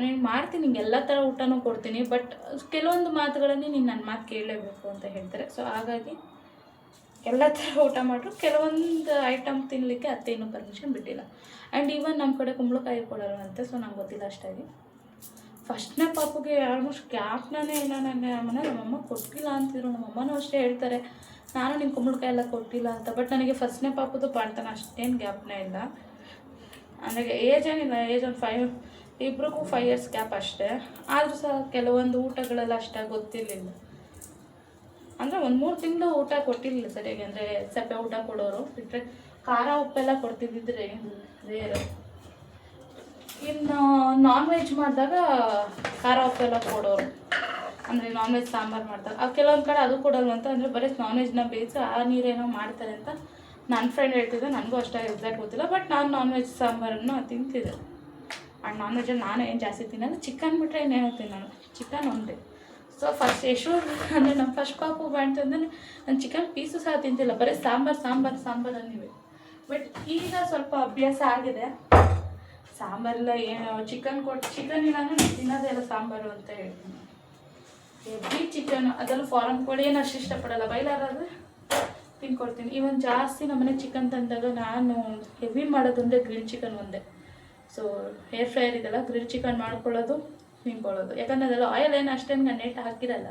ನೀನು ಮಾಡ್ತೀನಿ, ನಿಂಗೆ ಎಲ್ಲ ಥರ ಊಟನೂ ಕೊಡ್ತೀನಿ, ಬಟ್ ಕೆಲವೊಂದು ಮಾತುಗಳಲ್ಲಿ ನೀನು ನನ್ನ ಮಾತು ಕೇಳಲೇಬೇಕು ಅಂತ ಹೇಳ್ತಾರೆ. ಸೊ ಹಾಗಾಗಿ ಎಲ್ಲ ಥರ ಊಟ ಮಾಡಿದ್ರು ಕೆಲವೊಂದು ಐಟಮ್ ತಿನ್ನಲಿಕ್ಕೆ ಅತ್ತೆ ಇನ್ನೂ ಪರ್ಮಿಷನ್ ಬಿಟ್ಟಿಲ್ಲ. ಆ್ಯಂಡ್ ಈವನ್ ನಮ್ಮ ಕಡೆ ಕುಂಬಳಕಾಯಿ ಕೊಡೋಲ್ವಂತೆ. ಸೊ ನಂಗೆ ಗೊತ್ತಿಲ್ಲ ಅಷ್ಟಾಗಿ. ಫಸ್ಟ್ನೇ ಪಾಪುಗೆ ಆಲ್ಮೋಸ್ಟ್ ಗ್ಯಾಪ್ನೇ ಇಲ್ಲ. ನನಗೆ ನಮ್ಮಮ್ಮ ಕೊಟ್ಟಿಲ್ಲ ಅಂತಿದ್ರು. ನಮ್ಮಮ್ಮನೂ ಅಷ್ಟೇ ಹೇಳ್ತಾರೆ ನಾನು ನಿಂಗೆ ಕುಂಬಳಕಾಯಿ ಎಲ್ಲ ಕೊಟ್ಟಿಲ್ಲ ಅಂತ. ಬಟ್ ನನಗೆ ಫಸ್ಟ್ನೇ ಪಾಪುದು ಬಾಣ್ತಾನೆ ಅಷ್ಟೇನು ಗ್ಯಾಪ್ನೇ ಇಲ್ಲ. ಅಂದರೆ ಏಜ್ ಏನಿಲ್ಲ, ಏಜ್ ಒಂದು 5 ಇಬ್ರಿಗೂ 5 years ಗ್ಯಾಪ್ ಅಷ್ಟೇ. ಆದರೂ ಸಹ ಕೆಲವೊಂದು ಊಟಗಳೆಲ್ಲ ಅಷ್ಟಾಗಿ ಗೊತ್ತಿರಲಿಲ್ಲ. ಅಂದರೆ 1-3 ತಿಂಗಳು ಊಟ ಕೊಟ್ಟಿರಲಿಲ್ಲ ಸರಿಯಾಗಿ. ಅಂದರೆ ಸಪ್ಪೆ ಊಟ ಕೊಡೋರು ಬಿಟ್ಟರೆ ಖಾರ ಉಪ್ಪೆಲ್ಲ ಕೊಡ್ತಿದ್ದಿದ್ರೆ ರೇರು. ಇನ್ನು ನಾನ್ ವೆಜ್ ಮಾಡಿದಾಗ ಖಾರ ಉಪ್ಪೆಲ್ಲ ಕೊಡೋರು. ಅಂದರೆ ನಾನ್ ವೆಜ್ ಸಾಂಬಾರು ಮಾಡಿದಾಗ ಕೆಲವೊಂದು ಕಡೆ ಅದು ಕೊಡಲ್ವಂತ. ಅಂದರೆ ಬರೀ ನಾನ್ ವೆಜ್ನ ಬೇಯಿಸಿ ಆ ನೀರೇನೋ ಮಾಡ್ತಾರೆ ಅಂತ ನನ್ನ ಫ್ರೆಂಡ್ ಹೇಳ್ತಿದ್ದೆ. ನನಗೂ ಅಷ್ಟಾಗಿ ಎಕ್ಸಾಕ್ಟ್ ಗೊತ್ತಿಲ್ಲ, ಬಟ್ ನಾನು ನಾನ್ ವೆಜ್ ಸಾಂಬಾರನ್ನು ತಿಂತಿದ್ದೆ. ಆ್ಯಂಡ್ ನಾನ್ ವೆಜ್ಜಲ್ಲಿ ನಾನು ಏನು ಜಾಸ್ತಿ ತಿನ್ನೋದು ಚಿಕನ್ ಬಿಟ್ಟರೆ ಏನೇನೋ ತಿನ್ನೋದು, ಚಿಕನ್ ಒಂದೇ. ಸೊ ಫಸ್ಟ್ ಎಷ್ಟು ಅಂದರೆ ನಮ್ಮ ಫಸ್ಟ್ ಪಾಪು ಅಂತಂದರೆ ನಾನು ಚಿಕನ್ ಪೀಸು ಸಹ ತಿಂತಿಲ್ಲ, ಬರೀ ಸಾಂಬಾರು ಅಂದಿವೆ. ಬಟ್ ಈಗ ಸ್ವಲ್ಪ ಅಭ್ಯಾಸ ಆಗಿದೆ, ಸಾಂಬಾರೆಲ್ಲ ಏನು ಚಿಕನ್ ಇಲ್ಲ ಅಂದರೆ ನಾನು ತಿನ್ನೋದೇ ಇಲ್ಲ ಸಾಂಬಾರು ಅಂತ ಹೇಳ್ತೀನಿ. ಎವ್ರಿ ಚಿಕನ್ ಅದೆಲ್ಲ ಫಾರಮ್ ಕೋಳಿ ಏನು ಅಷ್ಟು ಇಷ್ಟಪಡಲ್ಲ, ಬೈಲಾರಾದರೆ ತಿನ್ಕೊಡ್ತೀನಿ. ಇವನ್ ಜಾಸ್ತಿ ನಮ್ಮನೆ ಚಿಕನ್ ತಂದಾಗ ನಾನು ಹೆವಿ ಮಾಡೋದಂದರೆ ಗ್ರಿಲ್ ಚಿಕನ್ ಒಂದೇ. ಸೊ ಏರ್ ಫ್ರೈಯರ್ ಇದೆಲ್ಲ ಗ್ರಿಲ್ ಚಿಕನ್ ಮಾಡ್ಕೊಳ್ಳೋದು ತಿನ್ಕೊಳ್ಳೋದು, ಯಾಕಂದರೆ ಅದೆಲ್ಲ ಆಯಿಲ್ ಏನು ಅಷ್ಟೇನು ನೆಟ್ ಹಾಕಿರಲ್ಲ.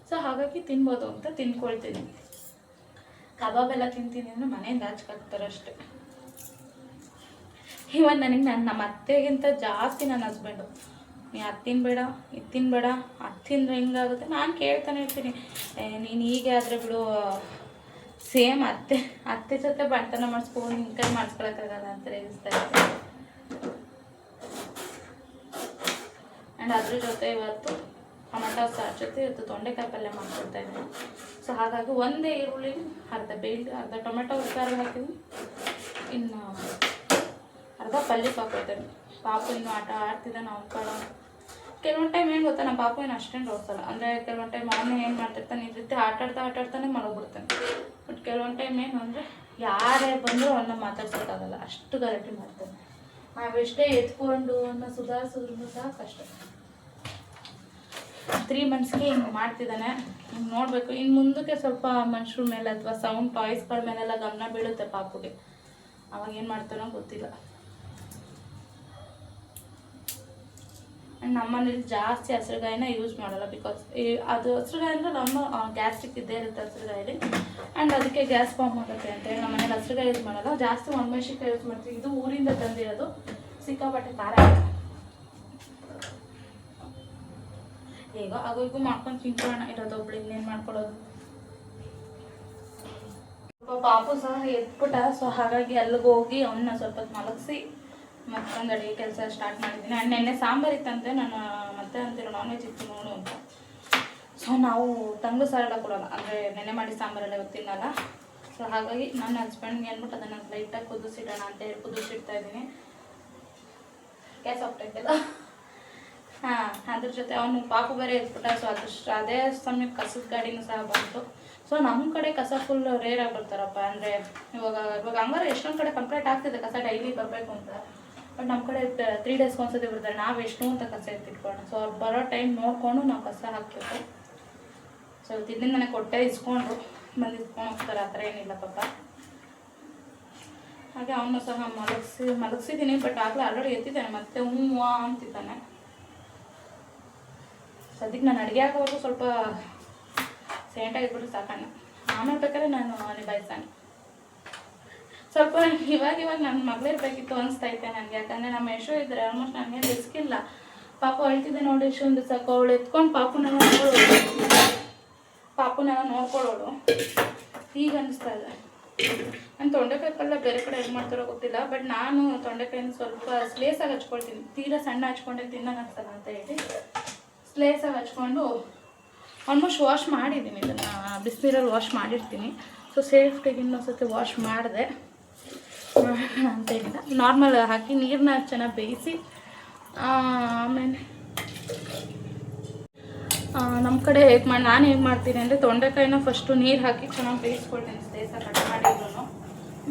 ಸೊ ಹಾಗಾಗಿ ತಿನ್ಬೋದು ಅಂತ ತಿನ್ಕೊಳ್ತೀನಿ. ಕಬಾಬೆಲ್ಲ ತಿಂತೀನಿ ಅಂದರೆ ಮನೆಯಿಂದ ಹಾಕ್ತಾರೆ ಅಷ್ಟೇ. ಇವನ್ ನನಗೆ ನಮ್ಮ ಅತ್ತೆಗಿಂತ ಜಾಸ್ತಿ ನನ್ನ ಹಸ್ಬೆಂಡು, ನೀ ಅದು ತಿನ್ನಬೇಡ ಇದು ತಿನ್ನಬೇಡ, ಅದು ತಿಂದರೆ ಹಿಂಗಾಗುತ್ತೆ. ನಾನು ಕೇಳ್ತಾನೆ ಇರ್ತೀನಿ, ನೀನು ಹೀಗೆ ಆದರೆ ಬಿಡು, ಸೇಮ್ ಅತ್ತೆ ಜೊತೆ ಬಣ್ತನ ಮಾಡಿಸ್ಕೊಂಡು ನಿನ್ನ ಕೈ ಮಾಡಿಸ್ಕೊಳಕ್ಕಾಗಲ್ಲ ಅಂತ ಹೇಳ್ತಾ ಇರ್ತೀನಿ. ಆ್ಯಂಡ್ ಅದ್ರ ಜೊತೆ ಇವತ್ತು ಟೊಮೆಟೊ ಸಾರು ಜೊತೆ ಇವತ್ತು ತೊಂಡೆಕಾಯಿ ಪಲ್ಯ ಮಾಡ್ಕೊಳ್ತಾ ಇದ್ದೀನಿ. ಸೊ ಹಾಗಾಗಿ ಒಂದೇ ಈರುಳ್ಳಿ ಅರ್ಧ ಟೊಮೆಟೊ ಸಾರು ಹಾಕಿದ್ದೀನಿ, ಇನ್ನು ಅರ್ಧ ಪಲ್ಯಕ್ಕೆ ಹಾಕೊಳ್ತೇನೆ. ಪಾಪು ಇನ್ನೂ ಆಟ ಆಡ್ತಿದ್ದಾನೆ ಅವ್ನ ಕಾಳ. ಕೆಲವೊಂದು ಟೈಮ್ ಏನು ಗೊತ್ತಾ, ನಮ್ಮ ಪಾಪು ಏನು ಅಷ್ಟೇನು ಓಡಿಸಲ್ಲ. ಅಂದರೆ ಕೆಲವೊಂದು ಟೈಮ್ ಅವನೇ ಏನು ಮಾಡ್ತಿರ್ತಾನೆ, ಈ ರೀತಿ ಆಟಾಡ್ತಾನೆ ಮಲಗ್ಬಿಡ್ತಾನೆ. ಬಟ್ ಕೆಲವೊಂದು ಟೈಮ್ ಏನು ಅಂದರೆ ಯಾರೇ ಬಂದರೂ ಅವನ್ನ ಮಾತಾಡ್ಸೋಕ್ಕಾಗಲ್ಲ, ಅಷ್ಟು ಗಲಾಟೆ ಮಾಡ್ತಾನೆ. ನಾವೆಷ್ಟೇ ಎತ್ಕೊಂಡು ಅವನ್ನ ಸುಧಾರಿಸಿದ್ರು ಸಹ ಕಷ್ಟ. 3 monthsಗೆ ಹಿಂಗೆ ಮಾಡ್ತಿದ್ದಾನೆ. ಹಿಂಗೆ ನೋಡಬೇಕು, ಇನ್ನು ಮುಂದಕ್ಕೆ ಸ್ವಲ್ಪ ಮನುಷ್ಯರ ಮೇಲೆ ಅಥವಾ ಸೌಂಡ್ ಟಾಯ್ಸ್ಗಳ ಮೇಲೆಲ್ಲ ಗಮನ ಬೀಳುತ್ತೆ ಪಾಪುಗೆ. ಅವಾಗ ಏನು ಮಾಡ್ತಾನೋ ಗೊತ್ತಿಲ್ಲ. ಆ್ಯಂಡ್ ನಮ್ಮನೇಲಿ ಜಾಸ್ತಿ ಹಸಿರುಗಾಯಿನ ಯೂಸ್ ಮಾಡಲ್ಲ, ಬಿಕಾಸ್ ಅದು ಹಸಿರುಗಾಯಿ ಅಂದರೆ ನಮ್ಮ ಗ್ಯಾಸ್ಟ್ರಿಕ್ ಇದ್ದೇ ಇರುತ್ತೆ ಹಸಿರುಗಾಯಲ್ಲಿ. ಆ್ಯಂಡ್ ಅದಕ್ಕೆ ಗ್ಯಾಸ್ ಫಾರ್ಮ್ ಆಗುತ್ತೆ ಅಂತೇಳಿ ನಮ್ಮ ಮನೇಲಿ ಹಸಿರುಗಾಯಿ ಯೂಸ್ ಮಾಡಲ್ಲ, ಜಾಸ್ತಿ ಒಣಮೆಣಸಿನ್ಕಾಯಿ ಯೂಸ್ ಮಾಡ್ತೀವಿ. ಇದು ಊರಿಂದ ತಂದಿರೋದು, ಸಿಕ್ಕಾಪಟ್ಟೆ ಖಾರ ಈಗ ಆಗೋಯ್ಗೂ ಮಾಡ್ಕೊಂಡು ತಿನ್ಕೊಳ್ಳೋಣ ಇರೋದು ಒಬ್ಳು, ಇನ್ನೇನು ಮಾಡ್ಕೊಳ್ಳೋದು. ಸ್ವಲ್ಪ ಪಾಪು ಸಹ ಎತ್ಬಿಟ್ಟ. ಸೊ ಹಾಗಾಗಿ ಅಲ್ಲಿಗೆ ಹೋಗಿ ಅವನ್ನ ಸ್ವಲ್ಪ ಮಲಗಿಸಿ ಮತ್ತೊಂದು ಅಡುಗೆ ಕೆಲಸ ಸ್ಟಾರ್ಟ್ ಮಾಡಿದ್ದೀನಿ. ಆ್ಯಂಡ್ ನೆನ್ನೆ ಸಾಂಬಾರು ಇತ್ತಂತೆ, ನಾನು ಮತ್ತೆ ಅಂತಿರೋ ನಾನ್ ವೆಜ್ ಇತ್ತು ನೋಡು ಅಂತ. ಸೊ ನಾವು ತಂಗ್ಳು ಸಾರೆಲ್ಲ ಕೊಡೋಲ್ಲ, ಅಂದರೆ ನೆನೆ ಮಾಡಿ ಸಾಂಬಾರೆಲ್ಲ ಇವತ್ತು ತಿನ್ನಲ್ಲ. ಸೊ ಹಾಗಾಗಿ ನನ್ನ ಹಸ್ಬೆಂಡ್ಗೆ ಅಂದ್ಬಿಟ್ಟು ಅದನ್ನು ಲೈಟಾಗಿ ಕುದಿಸಿಡೋಣ ಅಂತೇಳಿ ಕುದಿಸಿಡ್ತಾ ಇದ್ದೀನಿ. ಗ್ಯಾಸ್ ಆಫ್ಟಾಯ್ತಲ್ಲ. ಹಾಂ, ಅದ್ರ ಜೊತೆ ಅವನು ಪಾಪು ಬೇರೆ ಎತ್ಬಿಟ್ಟ. ಸೊ ಅದೇ ಸಮಯಕ್ಕೆ ಕಸದ ಗಾಡಿನೂ ಸಹ ಬಂತು. ಸೊ ನಮ್ಮ ಕಡೆ ಕಸ ಫುಲ್ ರೇರಾಗಿ ಬರ್ತಾರಪ್ಪ. ಅಂದರೆ ಇವಾಗ ಹಂಗಾರೆ ಎಷ್ಟೊಂದು ಕಡೆ ಕಂಪ್ಲೇಂಟ್ ಆಗ್ತಿದೆ ಕಸ ಡೈಲಿ ಬರಬೇಕು ಅಂತ. ಬಟ್ ನಮ್ಮ ಕಡೆ 3 days ಒಂದ್ಸತಿ ಬರ್ತಾರೆ, ನಾವು ಎಷ್ಟು ಅಂತ ಕಸ ಎತ್ತಿಟ್ಕೊಳ್ಳೋಣ. ಸೊ ಅವ್ರು ಬರೋ ಟೈಮ್ ನೋಡಿಕೊಂಡು ನಾವು ಕಸ ಹಾಕಬೇಕು. ಸೊ ಇವತ್ತಿಂದ ನನಗೆ ಕೊಟ್ಟೆ ಇಸ್ಕೊಂಡು ಬಂದು ಇಸ್ಕೊಂಡು ಹೋಗ್ತಾರೆ, ಆ ಥರ ಏನಿಲ್ಲ ಪಾಪ. ಹಾಗೆ ಅವನು ಸಹ ಮಲಗಿಸಿದ್ದೀನಿ. ಬಟ್ ಆಗಲೇ ಆಲ್ರೆಡಿ ಎತ್ತಿದ್ದಾನೆ, ಮತ್ತೆ ಹೂವು ಅಂತಿದ್ದಾನೆ. ಸದ್ಯಕ್ಕೆ ನಾನು ಅಡುಗೆ ಆಗೋವರೆಗೂ ಸ್ವಲ್ಪ ಸೈಲೆಂಟಾಗಿದ್ಬಿಟ್ಟು ಸಾಕಣ್ಣ, ಆಮೇಲೆ ಬೇಕಾದ್ರೆ ನಾನು ನಿಭಾಯಿಸ್ತಾನೆ. ಸ್ವಲ್ಪ ಇವಾಗ ನನ್ನ ಮಗಳಿರ್ಬೇಕಿತ್ತು ಅನಿಸ್ತೈತೆ ನನಗೆ. ಯಾಕಂದರೆ ನಮ್ಮ ಯಶು ಇದ್ದರೆ ಆಲ್ಮೋಸ್ಟ್ ನನಗೆ ರಿಸ್ಕ್ ಇಲ್ಲ. ಪಾಪು ಅಳ್ತಿದ್ದೆ ನೋಡಿ ಯಶು ಒಂದು ಸಾಕು, ಅವಳು ಎತ್ಕೊಂಡು ಪಾಪುನೆಲ್ಲ ನೋಡ್ಕೊಳ್ಳೋಳು ಈಗ ಅನಿಸ್ತಾ ಇದೆ. ನಾನು ತೊಂಡೆಕಾಯಿ ಪಲ್ಯ ಬೇರೆ ಕಡೆ ಹೇಗೆ ಮಾಡ್ತಾರೋ ಗೊತ್ತಿಲ್ಲ, ಬಟ್ ನಾನು ತೊಂಡೆಕಾಯಿನ ಸ್ವಲ್ಪ ಸ್ಲೇಸಾಗಿ ಹಚ್ಕೊಳ್ತೀನಿ. ತೀರಾ ಸಣ್ಣ ಹಚ್ಕೊಂಡೆ ತಿನ್ನೋಕೆ ಅನ್ಸಲ್ಲ ಅಂತ ಹೇಳಿ ಸ್ಲೇಸಾಗಿ ಹಚ್ಕೊಂಡು ಆಲ್ಮೋಸ್ಟ್ ವಾಶ್ ಮಾಡಿದ್ದೀನಿ. ಇದನ್ನು ಬಿಸಿನೀರಲ್ಲಿ ವಾಶ್ ಮಾಡಿರ್ತೀನಿ. ಸೊ ಸೇಫ್ಟಿಗೆ ಇನ್ನೊಂದ್ಸತಿ ವಾಶ್ ಮಾಡಿದೆ ಅಂತೇನಿಲ್ಲ, ನಾರ್ಮಲ್ ಹಾಕಿ ನೀರನ್ನ ಚೆನ್ನಾಗಿ ಬೇಯಿಸಿ ಆಮೇಲೆ ನಮ್ಮ ಕಡೆ ನಾನು ಹೇಗೆ ಮಾಡ್ತೀನಿ ಅಂದರೆ ತೊಂಡೆಕಾಯಿನ ಫಸ್ಟು ನೀರು ಹಾಕಿ ಚೆನ್ನಾಗಿ ಬೇಯಿಸ್ಕೊಳ್ತೀನಿ. ಸ್ಲೇಸಾಗಿ ಕಟ್ ಮಾಡಿದ್ರು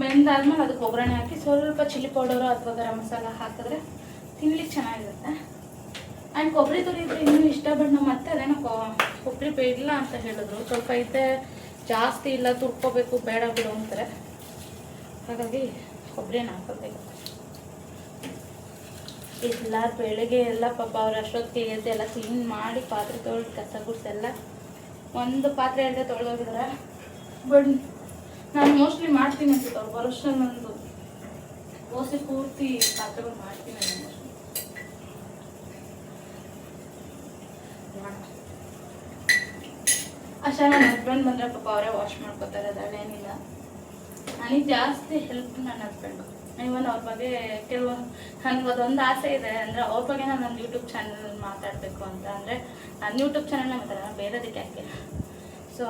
ಬೆಂದಾದ್ಮೇಲೆ ಅದಕ್ಕೆ ಒಗ್ಗರಣೆ ಹಾಕಿ ಸ್ವಲ್ಪ ಚಿಲ್ಲಿ ಪೌಡರು ಅಥವಾ ಗರಂ ಮಸಾಲ ಹಾಕಿದ್ರೆ ತಿನ್ಲಿಕ್ಕೆ ಚೆನ್ನಾಗಿರುತ್ತೆ. ಆ್ಯಂಡ್ ಕೊಬ್ಬರಿ ತುರಿ ಇದ್ರೆ ಇನ್ನೂ ಇಷ್ಟ. ಬಟ್ ನಮ್ಮ ಮತ್ತೆ ಅದೇನೋ ಕೊಬ್ಬರಿ ಬೇಯಿಲ್ಲ ಅಂತ ಹೇಳಿದ್ರು, ಸ್ವಲ್ಪ ಐತೆ ಜಾಸ್ತಿ ಇಲ್ಲ, ತುರ್ಕೋಬೇಕು ಬೇಡ ಬಿಡು ಅಂತಾರೆ. ಹಾಗಾಗಿ ಕೊಬ್ಬರಿನ ಹಾಕೋಬೇಕು. ಇಲ್ಲ ಬೆಳಗ್ಗೆ ಎಲ್ಲ ಪಾಪ ಅವ್ರು ಅಷ್ಟೊತ್ತಿಗೆ ಎದ್ದು ಎಲ್ಲ ಕ್ಲೀನ್ ಮಾಡಿ ಪಾತ್ರೆ ತೊಳೆದು ಕಸ ಗುಡ್ಸೆಲ್ಲ ಒಂದು ಪಾತ್ರೆ ಎಲ್ಲ ತೊಳೆದೋಗಿದ್ದಾರೆ. ಬಟ್ ನಾನು ಮೋಸ್ಟ್ಲಿ ಮಾಡ್ತೀನಿ ಅನ್ಸುತ್ತೆ, ಅವ್ರು ಬರೋಷ್ಟರಲ್ಲಿ ಒಂದು ದೋಸೆ ಪೂರ್ತಿ ಪಾತ್ರೆಗಳು ಮಾಡ್ತೀನಿ ನಾನು. ಅಷ್ಟೇ ನನ್ನ ಹಸ್ಬೆಂಡ್ ಬಂದರೆ ಪಾಪ ಅವರೇ ವಾಶ್ ಮಾಡ್ಕೋತಾರೆ, ಅದರಲ್ಲೇನಿಲ್ಲ. ನನಗೆ ಜಾಸ್ತಿ ಹೆಲ್ಪ್ ನನ್ನ ಹಸ್ಬೆಂಡು. ಇವನ್ ಅವ್ರ ಬಗ್ಗೆ ನನಗೆ ಅದೊಂದು ಆಸೆ ಇದೆ, ಅಂದರೆ ಅವ್ರ ಬಗ್ಗೆ ನಾನು ನನ್ನ ಯೂಟ್ಯೂಬ್ ಚಾನಲ್ ಮಾತಾಡಬೇಕು ಅಂತ. ಅಂದರೆ ನನ್ನ ಯೂಟ್ಯೂಬ್ ಚಾನಲ್ನ ಮಾತಾಡೋಣ, ಬೇರೆದಕ್ಕೆ ಯಾಕೆ. ಸೊ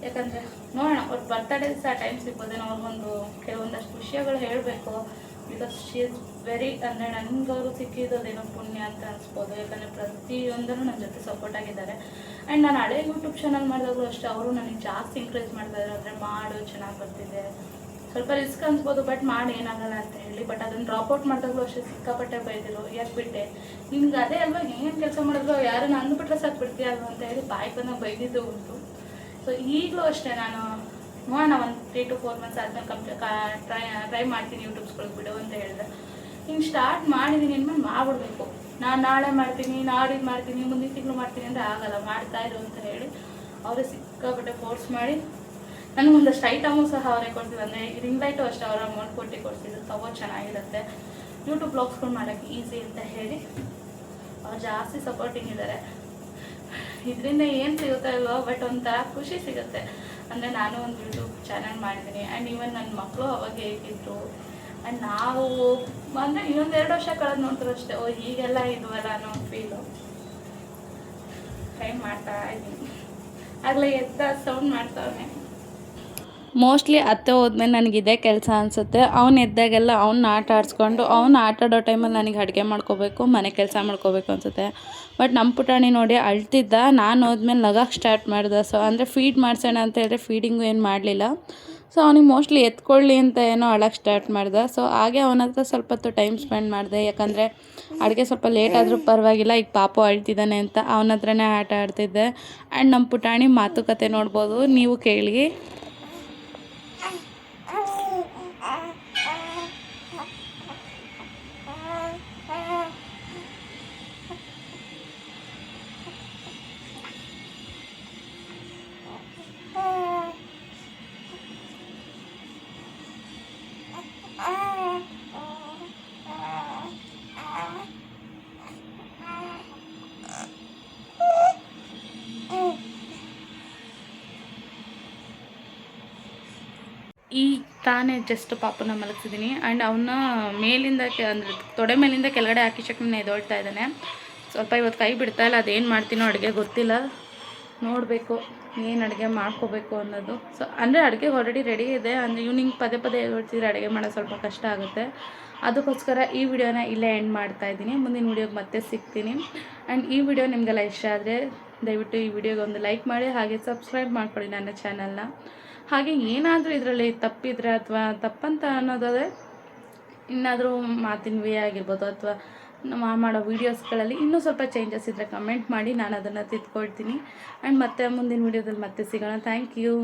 ಯಾಕಂದರೆ ನೋಡೋಣ, ಅವ್ರ ಬರ್ತಡೇ ಸಹ ಟೈಮ್ ಸಿಗ್ಬೋದೇನೋ, ಅವ್ರಿಗೊಂದು ಕೆಲವೊಂದಷ್ಟು ವಿಷಯಗಳು ಹೇಳಬೇಕು. ಬಿಕಾಸ್ ಶಿ ಇಸ್ ವೆರಿ, ಅಂದರೆ ನನಗವರು ಸಿಕ್ಕಿರೋದೇನೋ ಪುಣ್ಯ ಅಂತ ಅನಿಸ್ಬೋದು. ಯಾಕಂದರೆ ಪ್ರತಿಯೊಂದರೂ ನನ್ನ ಜೊತೆ ಸಪೋರ್ಟ್ ಆಗಿದ್ದಾರೆ. ಆ್ಯಂಡ್ ನಾನು ಹಳೆ ಯೂಟ್ಯೂಬ್ ಚಾನಲ್ ಮಾಡಿದಾಗಲೂ ಅಷ್ಟೇ ಅವರು ನನಗೆ ಜಾಸ್ತಿ ಎಂಕರೇಜ್ ಮಾಡ್ತಾಯಿದ್ರು. ಅಂದರೆ ಮಾಡು, ಚೆನ್ನಾಗಿ ಬರ್ತಿದೆ, ಸ್ವಲ್ಪ ರಿಸ್ಕ್ ಅನ್ಸ್ಬೋದು ಬಟ್ ಮಾಡಿ ಏನಾಗಲ್ಲ ಅಂತ ಹೇಳಿ. ಬಟ್ ಅದನ್ನು ಡ್ರಾಪ್ಔಟ್ ಮಾಡಿದಾಗಲೂ ಅಷ್ಟೇ ಸಿಕ್ಕಾಪಟ್ಟೆ ಬೈದಿರು, ಯಾಕೆ ಬಿಟ್ಟೆ, ನಿಮ್ಗೆ ಅದೇ ಅಲ್ವಾ, ಹೆಂಗೇನು ಕೆಲಸ ಮಾಡಿದ್ರು ಯಾರನ್ನ ಅಂದ್ಬಿಟ್ರೆ ಸಾಕು ಬಿಡ್ತೀಯ ಅಲ್ವಾ ಅಂತ ಹೇಳಿ ಬಾಯಿ ಬಂದಾಗ ಬೈದಿದ್ದು ಉಂಟು. ಸೊ ಈಗಲೂ ಅಷ್ಟೇ ನಾನು ನೋಡೋಣ ಒಂದು 3 to 4 months ಆದಮೇಲೆ ಟ್ರೈ ಮಾಡ್ತೀನಿ ಯೂಟ್ಯೂಬ್ಸ್ಗಳಿಗೆ ಬಿಡು ಅಂತ ಹೇಳಿದೆ. ಹಿಂಗೆ ಸ್ಟಾರ್ಟ್ ಮಾಡಿದ್ದೀನಿ ಅಂದಮೇಲೆ ಮಾಡ್ಬಿಡ್ಬೇಕು. ನಾನು ನಾಳೆ ಮಾಡ್ತೀನಿ, ನಾಡಿದ್ದು ಮಾಡ್ತೀನಿ, ಮುಂದಿನ ತಿಂಗಳು ಮಾಡ್ತೀನಿ ಅಂದರೆ ಆಗಲ್ಲ, ಮಾಡ್ತಾಯಿರು ಅಂತ ಹೇಳಿ ಅವರೇ ಸಿಕ್ಕಾಪಟ್ಟೆ ಫೋರ್ಸ್ ಮಾಡಿ ನನಗೊಂದಷ್ಟು ಐಟಮು ಸಹ ಅವರೇ ಕೊಡ್ತಿದ್ರು. ಅಂದರೆ ರಿಂಗ್ ಲೈಟು ಅಷ್ಟೇ ಅವರ ಅಮೌಂಟ್ ಕೊಟ್ಟು ಕೊಡ್ತಿದ್ರು. ತಗೋ ಚೆನ್ನಾಗಿರುತ್ತೆ, ಯೂಟ್ಯೂಬ್ ಬ್ಲಾಗ್ಸ್ಗಳು ಮಾಡೋಕ್ಕೆ ಈಸಿ ಅಂತ ಹೇಳಿ ಅವ್ರು ಜಾಸ್ತಿ ಸಪೋರ್ಟಿಂಗ್ ಇದ್ದಾರೆ. ಇದರಿಂದ ಏನು ಸಿಗುತ್ತೋ ಇಲ್ವೋ ಬಟ್ ಒಂಥರ ಖುಷಿ ಸಿಗುತ್ತೆ. ಅಂದರೆ ನಾನು ಒಂದು ಯೂಟ್ಯೂಬ್ ಚಾನಲ್ ಮಾಡಿದ್ದೀನಿ. ಆ್ಯಂಡ್ ಈವನ್ ನನ್ನ ಮಕ್ಕಳು ಅವಾಗ ಹೇಗಿದ್ರು, ಆ್ಯಂಡ್ ನಾವು ಅಂದರೆ ಇನ್ನೊಂದು 2 ವರ್ಷ ಕಳೆದು ನೋಡ್ತಾರೆ ಅಷ್ಟೇ, ಓ ಹೀಗೆಲ್ಲ ಇದ್ವಲ್ಲ ಅನ್ನೋ ಫೀಲು. ಟ್ರೈ ಮಾಡ್ತಾ ಇದ್ದೀನಿ. ಆಗಲೇ ಎದ್ದ ಸೌಂಡ್ ಮಾಡ್ತಾವನೆ. ಮೋಸ್ಟ್ಲಿ ಅತ್ತೆ ಹೋದ್ಮೇಲೆ ನನಗಿದೇ ಕೆಲಸ ಅನಿಸುತ್ತೆ. ಅವ್ನು ಎದ್ದಾಗೆಲ್ಲ ಅವ್ನ ಆಟ ಆಡಿಸ್ಕೊಂಡು ಅವ್ನು ಆಟ ಆಡೋ ಟೈಮಲ್ಲಿ ನನಗೆ ಅಡುಗೆ ಮಾಡ್ಕೋಬೇಕು, ಮನೆ ಕೆಲಸ ಮಾಡ್ಕೋಬೇಕು ಅನಿಸುತ್ತೆ. ಬಟ್ ನಮ್ಮ ಪುಟಾಣಿ ನೋಡಿ ಅಳ್ತಿದ್ದ, ನಾನು ಹೋದ್ಮೇಲೆ ನಗಕ್ಕೆ ಸ್ಟಾರ್ಟ್ ಮಾಡಿದೆ. ಸೊ ಅಂದರೆ ಫೀಡ್ ಮಾಡಿಸೋಣ ಅಂತ ಹೇಳಿದ್ರೆ ಫೀಡಿಂಗು ಏನು ಮಾಡಲಿಲ್ಲ. ಸೊ ಅವನಿಗೆ ಮೋಸ್ಟ್ಲಿ ಎತ್ಕೊಳ್ಳಿ ಅಂತ ಏನೋ ಅಳಕ್ಕೆ ಸ್ಟಾರ್ಟ್ ಮಾಡಿದೆ. ಸೊ ಹಾಗೆ ಅವನ ಹತ್ರ ಸ್ವಲ್ಪ ಹೊತ್ತು ಟೈಮ್ ಸ್ಪೆಂಡ್ ಮಾಡಿದೆ. ಯಾಕಂದರೆ ಅಡುಗೆ ಸ್ವಲ್ಪ ಲೇಟ್ ಆದರೂ ಪರವಾಗಿಲ್ಲ, ಈಗ ಪಾಪು ಅಳ್ತಿದ್ದಾನೆ ಅಂತ ಅವನ ಹತ್ರನೇ ಆಟ ಆಡ್ತಿದ್ದೆ. ಆ್ಯಂಡ್ ನಮ್ಮ ಪುಟಾಣಿ ಮಾತುಕತೆ ನೋಡ್ಬೋದು, ನೀವು ಕೇಳಿ. ಈ ತಾನೇ ಜಸ್ಟ್ ಪಾಪನ ಮಲಗಿಸಿದ್ದೀನಿ. ಆ್ಯಂಡ್ ಅವನ್ನ ಮೇಲಿಂದ ಅಂದರೆ ತೊಡೆ ಮೇಲಿಂದ ಕೆಳಗಡೆ ಹಾಕಿ ಶಕ್ತಿನ ಎದೊಳ್ತಾ ಇದ್ದಾನೆ. ಸ್ವಲ್ಪ ಇವತ್ತು ಕೈ ಬಿಡ್ತಾ ಇಲ್ಲ, ಅದೇನು ಮಾಡ್ತೀನೋ ಅಡುಗೆ ಗೊತ್ತಿಲ್ಲ, ನೋಡಬೇಕು ಏನು ಅಡುಗೆ ಮಾಡ್ಕೋಬೇಕು ಅನ್ನೋದು. ಸೊ ಅಂದರೆ ಅಡುಗೆ ಆಲ್ರೆಡಿ ರೆಡಿ ಇದೆ. ಅಂದರೆ ಈವ್ನಿಂಗ್ ಪದೇ ಪದೇ ಎದೊಳ್ತಿದ್ರೆ ಅಡುಗೆ ಮಾಡೋದು ಸ್ವಲ್ಪ ಕಷ್ಟ ಆಗುತ್ತೆ. ಅದಕ್ಕೋಸ್ಕರ ಈ ವಿಡಿಯೋನ ಇಲ್ಲೇ ಎಂಡ್ ಮಾಡ್ತಾಯಿದ್ದೀನಿ. ಮುಂದಿನ ವಿಡಿಯೋಗೆ ಮತ್ತೆ ಸಿಗ್ತೀನಿ. ಆ್ಯಂಡ್ ಈ ವಿಡಿಯೋ ನಿಮಗೆಲ್ಲ ಇಷ್ಟ ಆದರೆ ದಯವಿಟ್ಟು ಈ ವಿಡಿಯೋಗೆ ಒಂದು ಲೈಕ್ ಮಾಡಿ, ಹಾಗೆ ಸಬ್ಸ್ಕ್ರೈಬ್ ಮಾಡ್ಕೊಳ್ಳಿ ನನ್ನ ಚಾನಲ್ನ. ಹಾಗೆ ಏನಾದರೂ ಇದರಲ್ಲಿ ತಪ್ಪಿದರೆ ಅಥವಾ ತಪ್ಪಂತ ಅನ್ನೋದಾದರೆ ಇನ್ನಾದರೂ ಮಾತಿನ ವೇ ಆಗಿರ್ಬೋದು ಅಥವಾ ಮಾಡೋ ವೀಡಿಯೋಸ್ಗಳಲ್ಲಿ ಇನ್ನೂ ಸ್ವಲ್ಪ ಚೇಂಜಸ್ ಇದ್ದರೆ ಕಮೆಂಟ್ ಮಾಡಿ, ನಾನು ಅದನ್ನು ತಿದ್ಕೊಳ್ತೀನಿ. ಆ್ಯಂಡ್ ಮತ್ತೆ ಮುಂದಿನ ವೀಡಿಯೋದಲ್ಲಿ ಮತ್ತೆ ಸಿಗೋಣ. Thank you.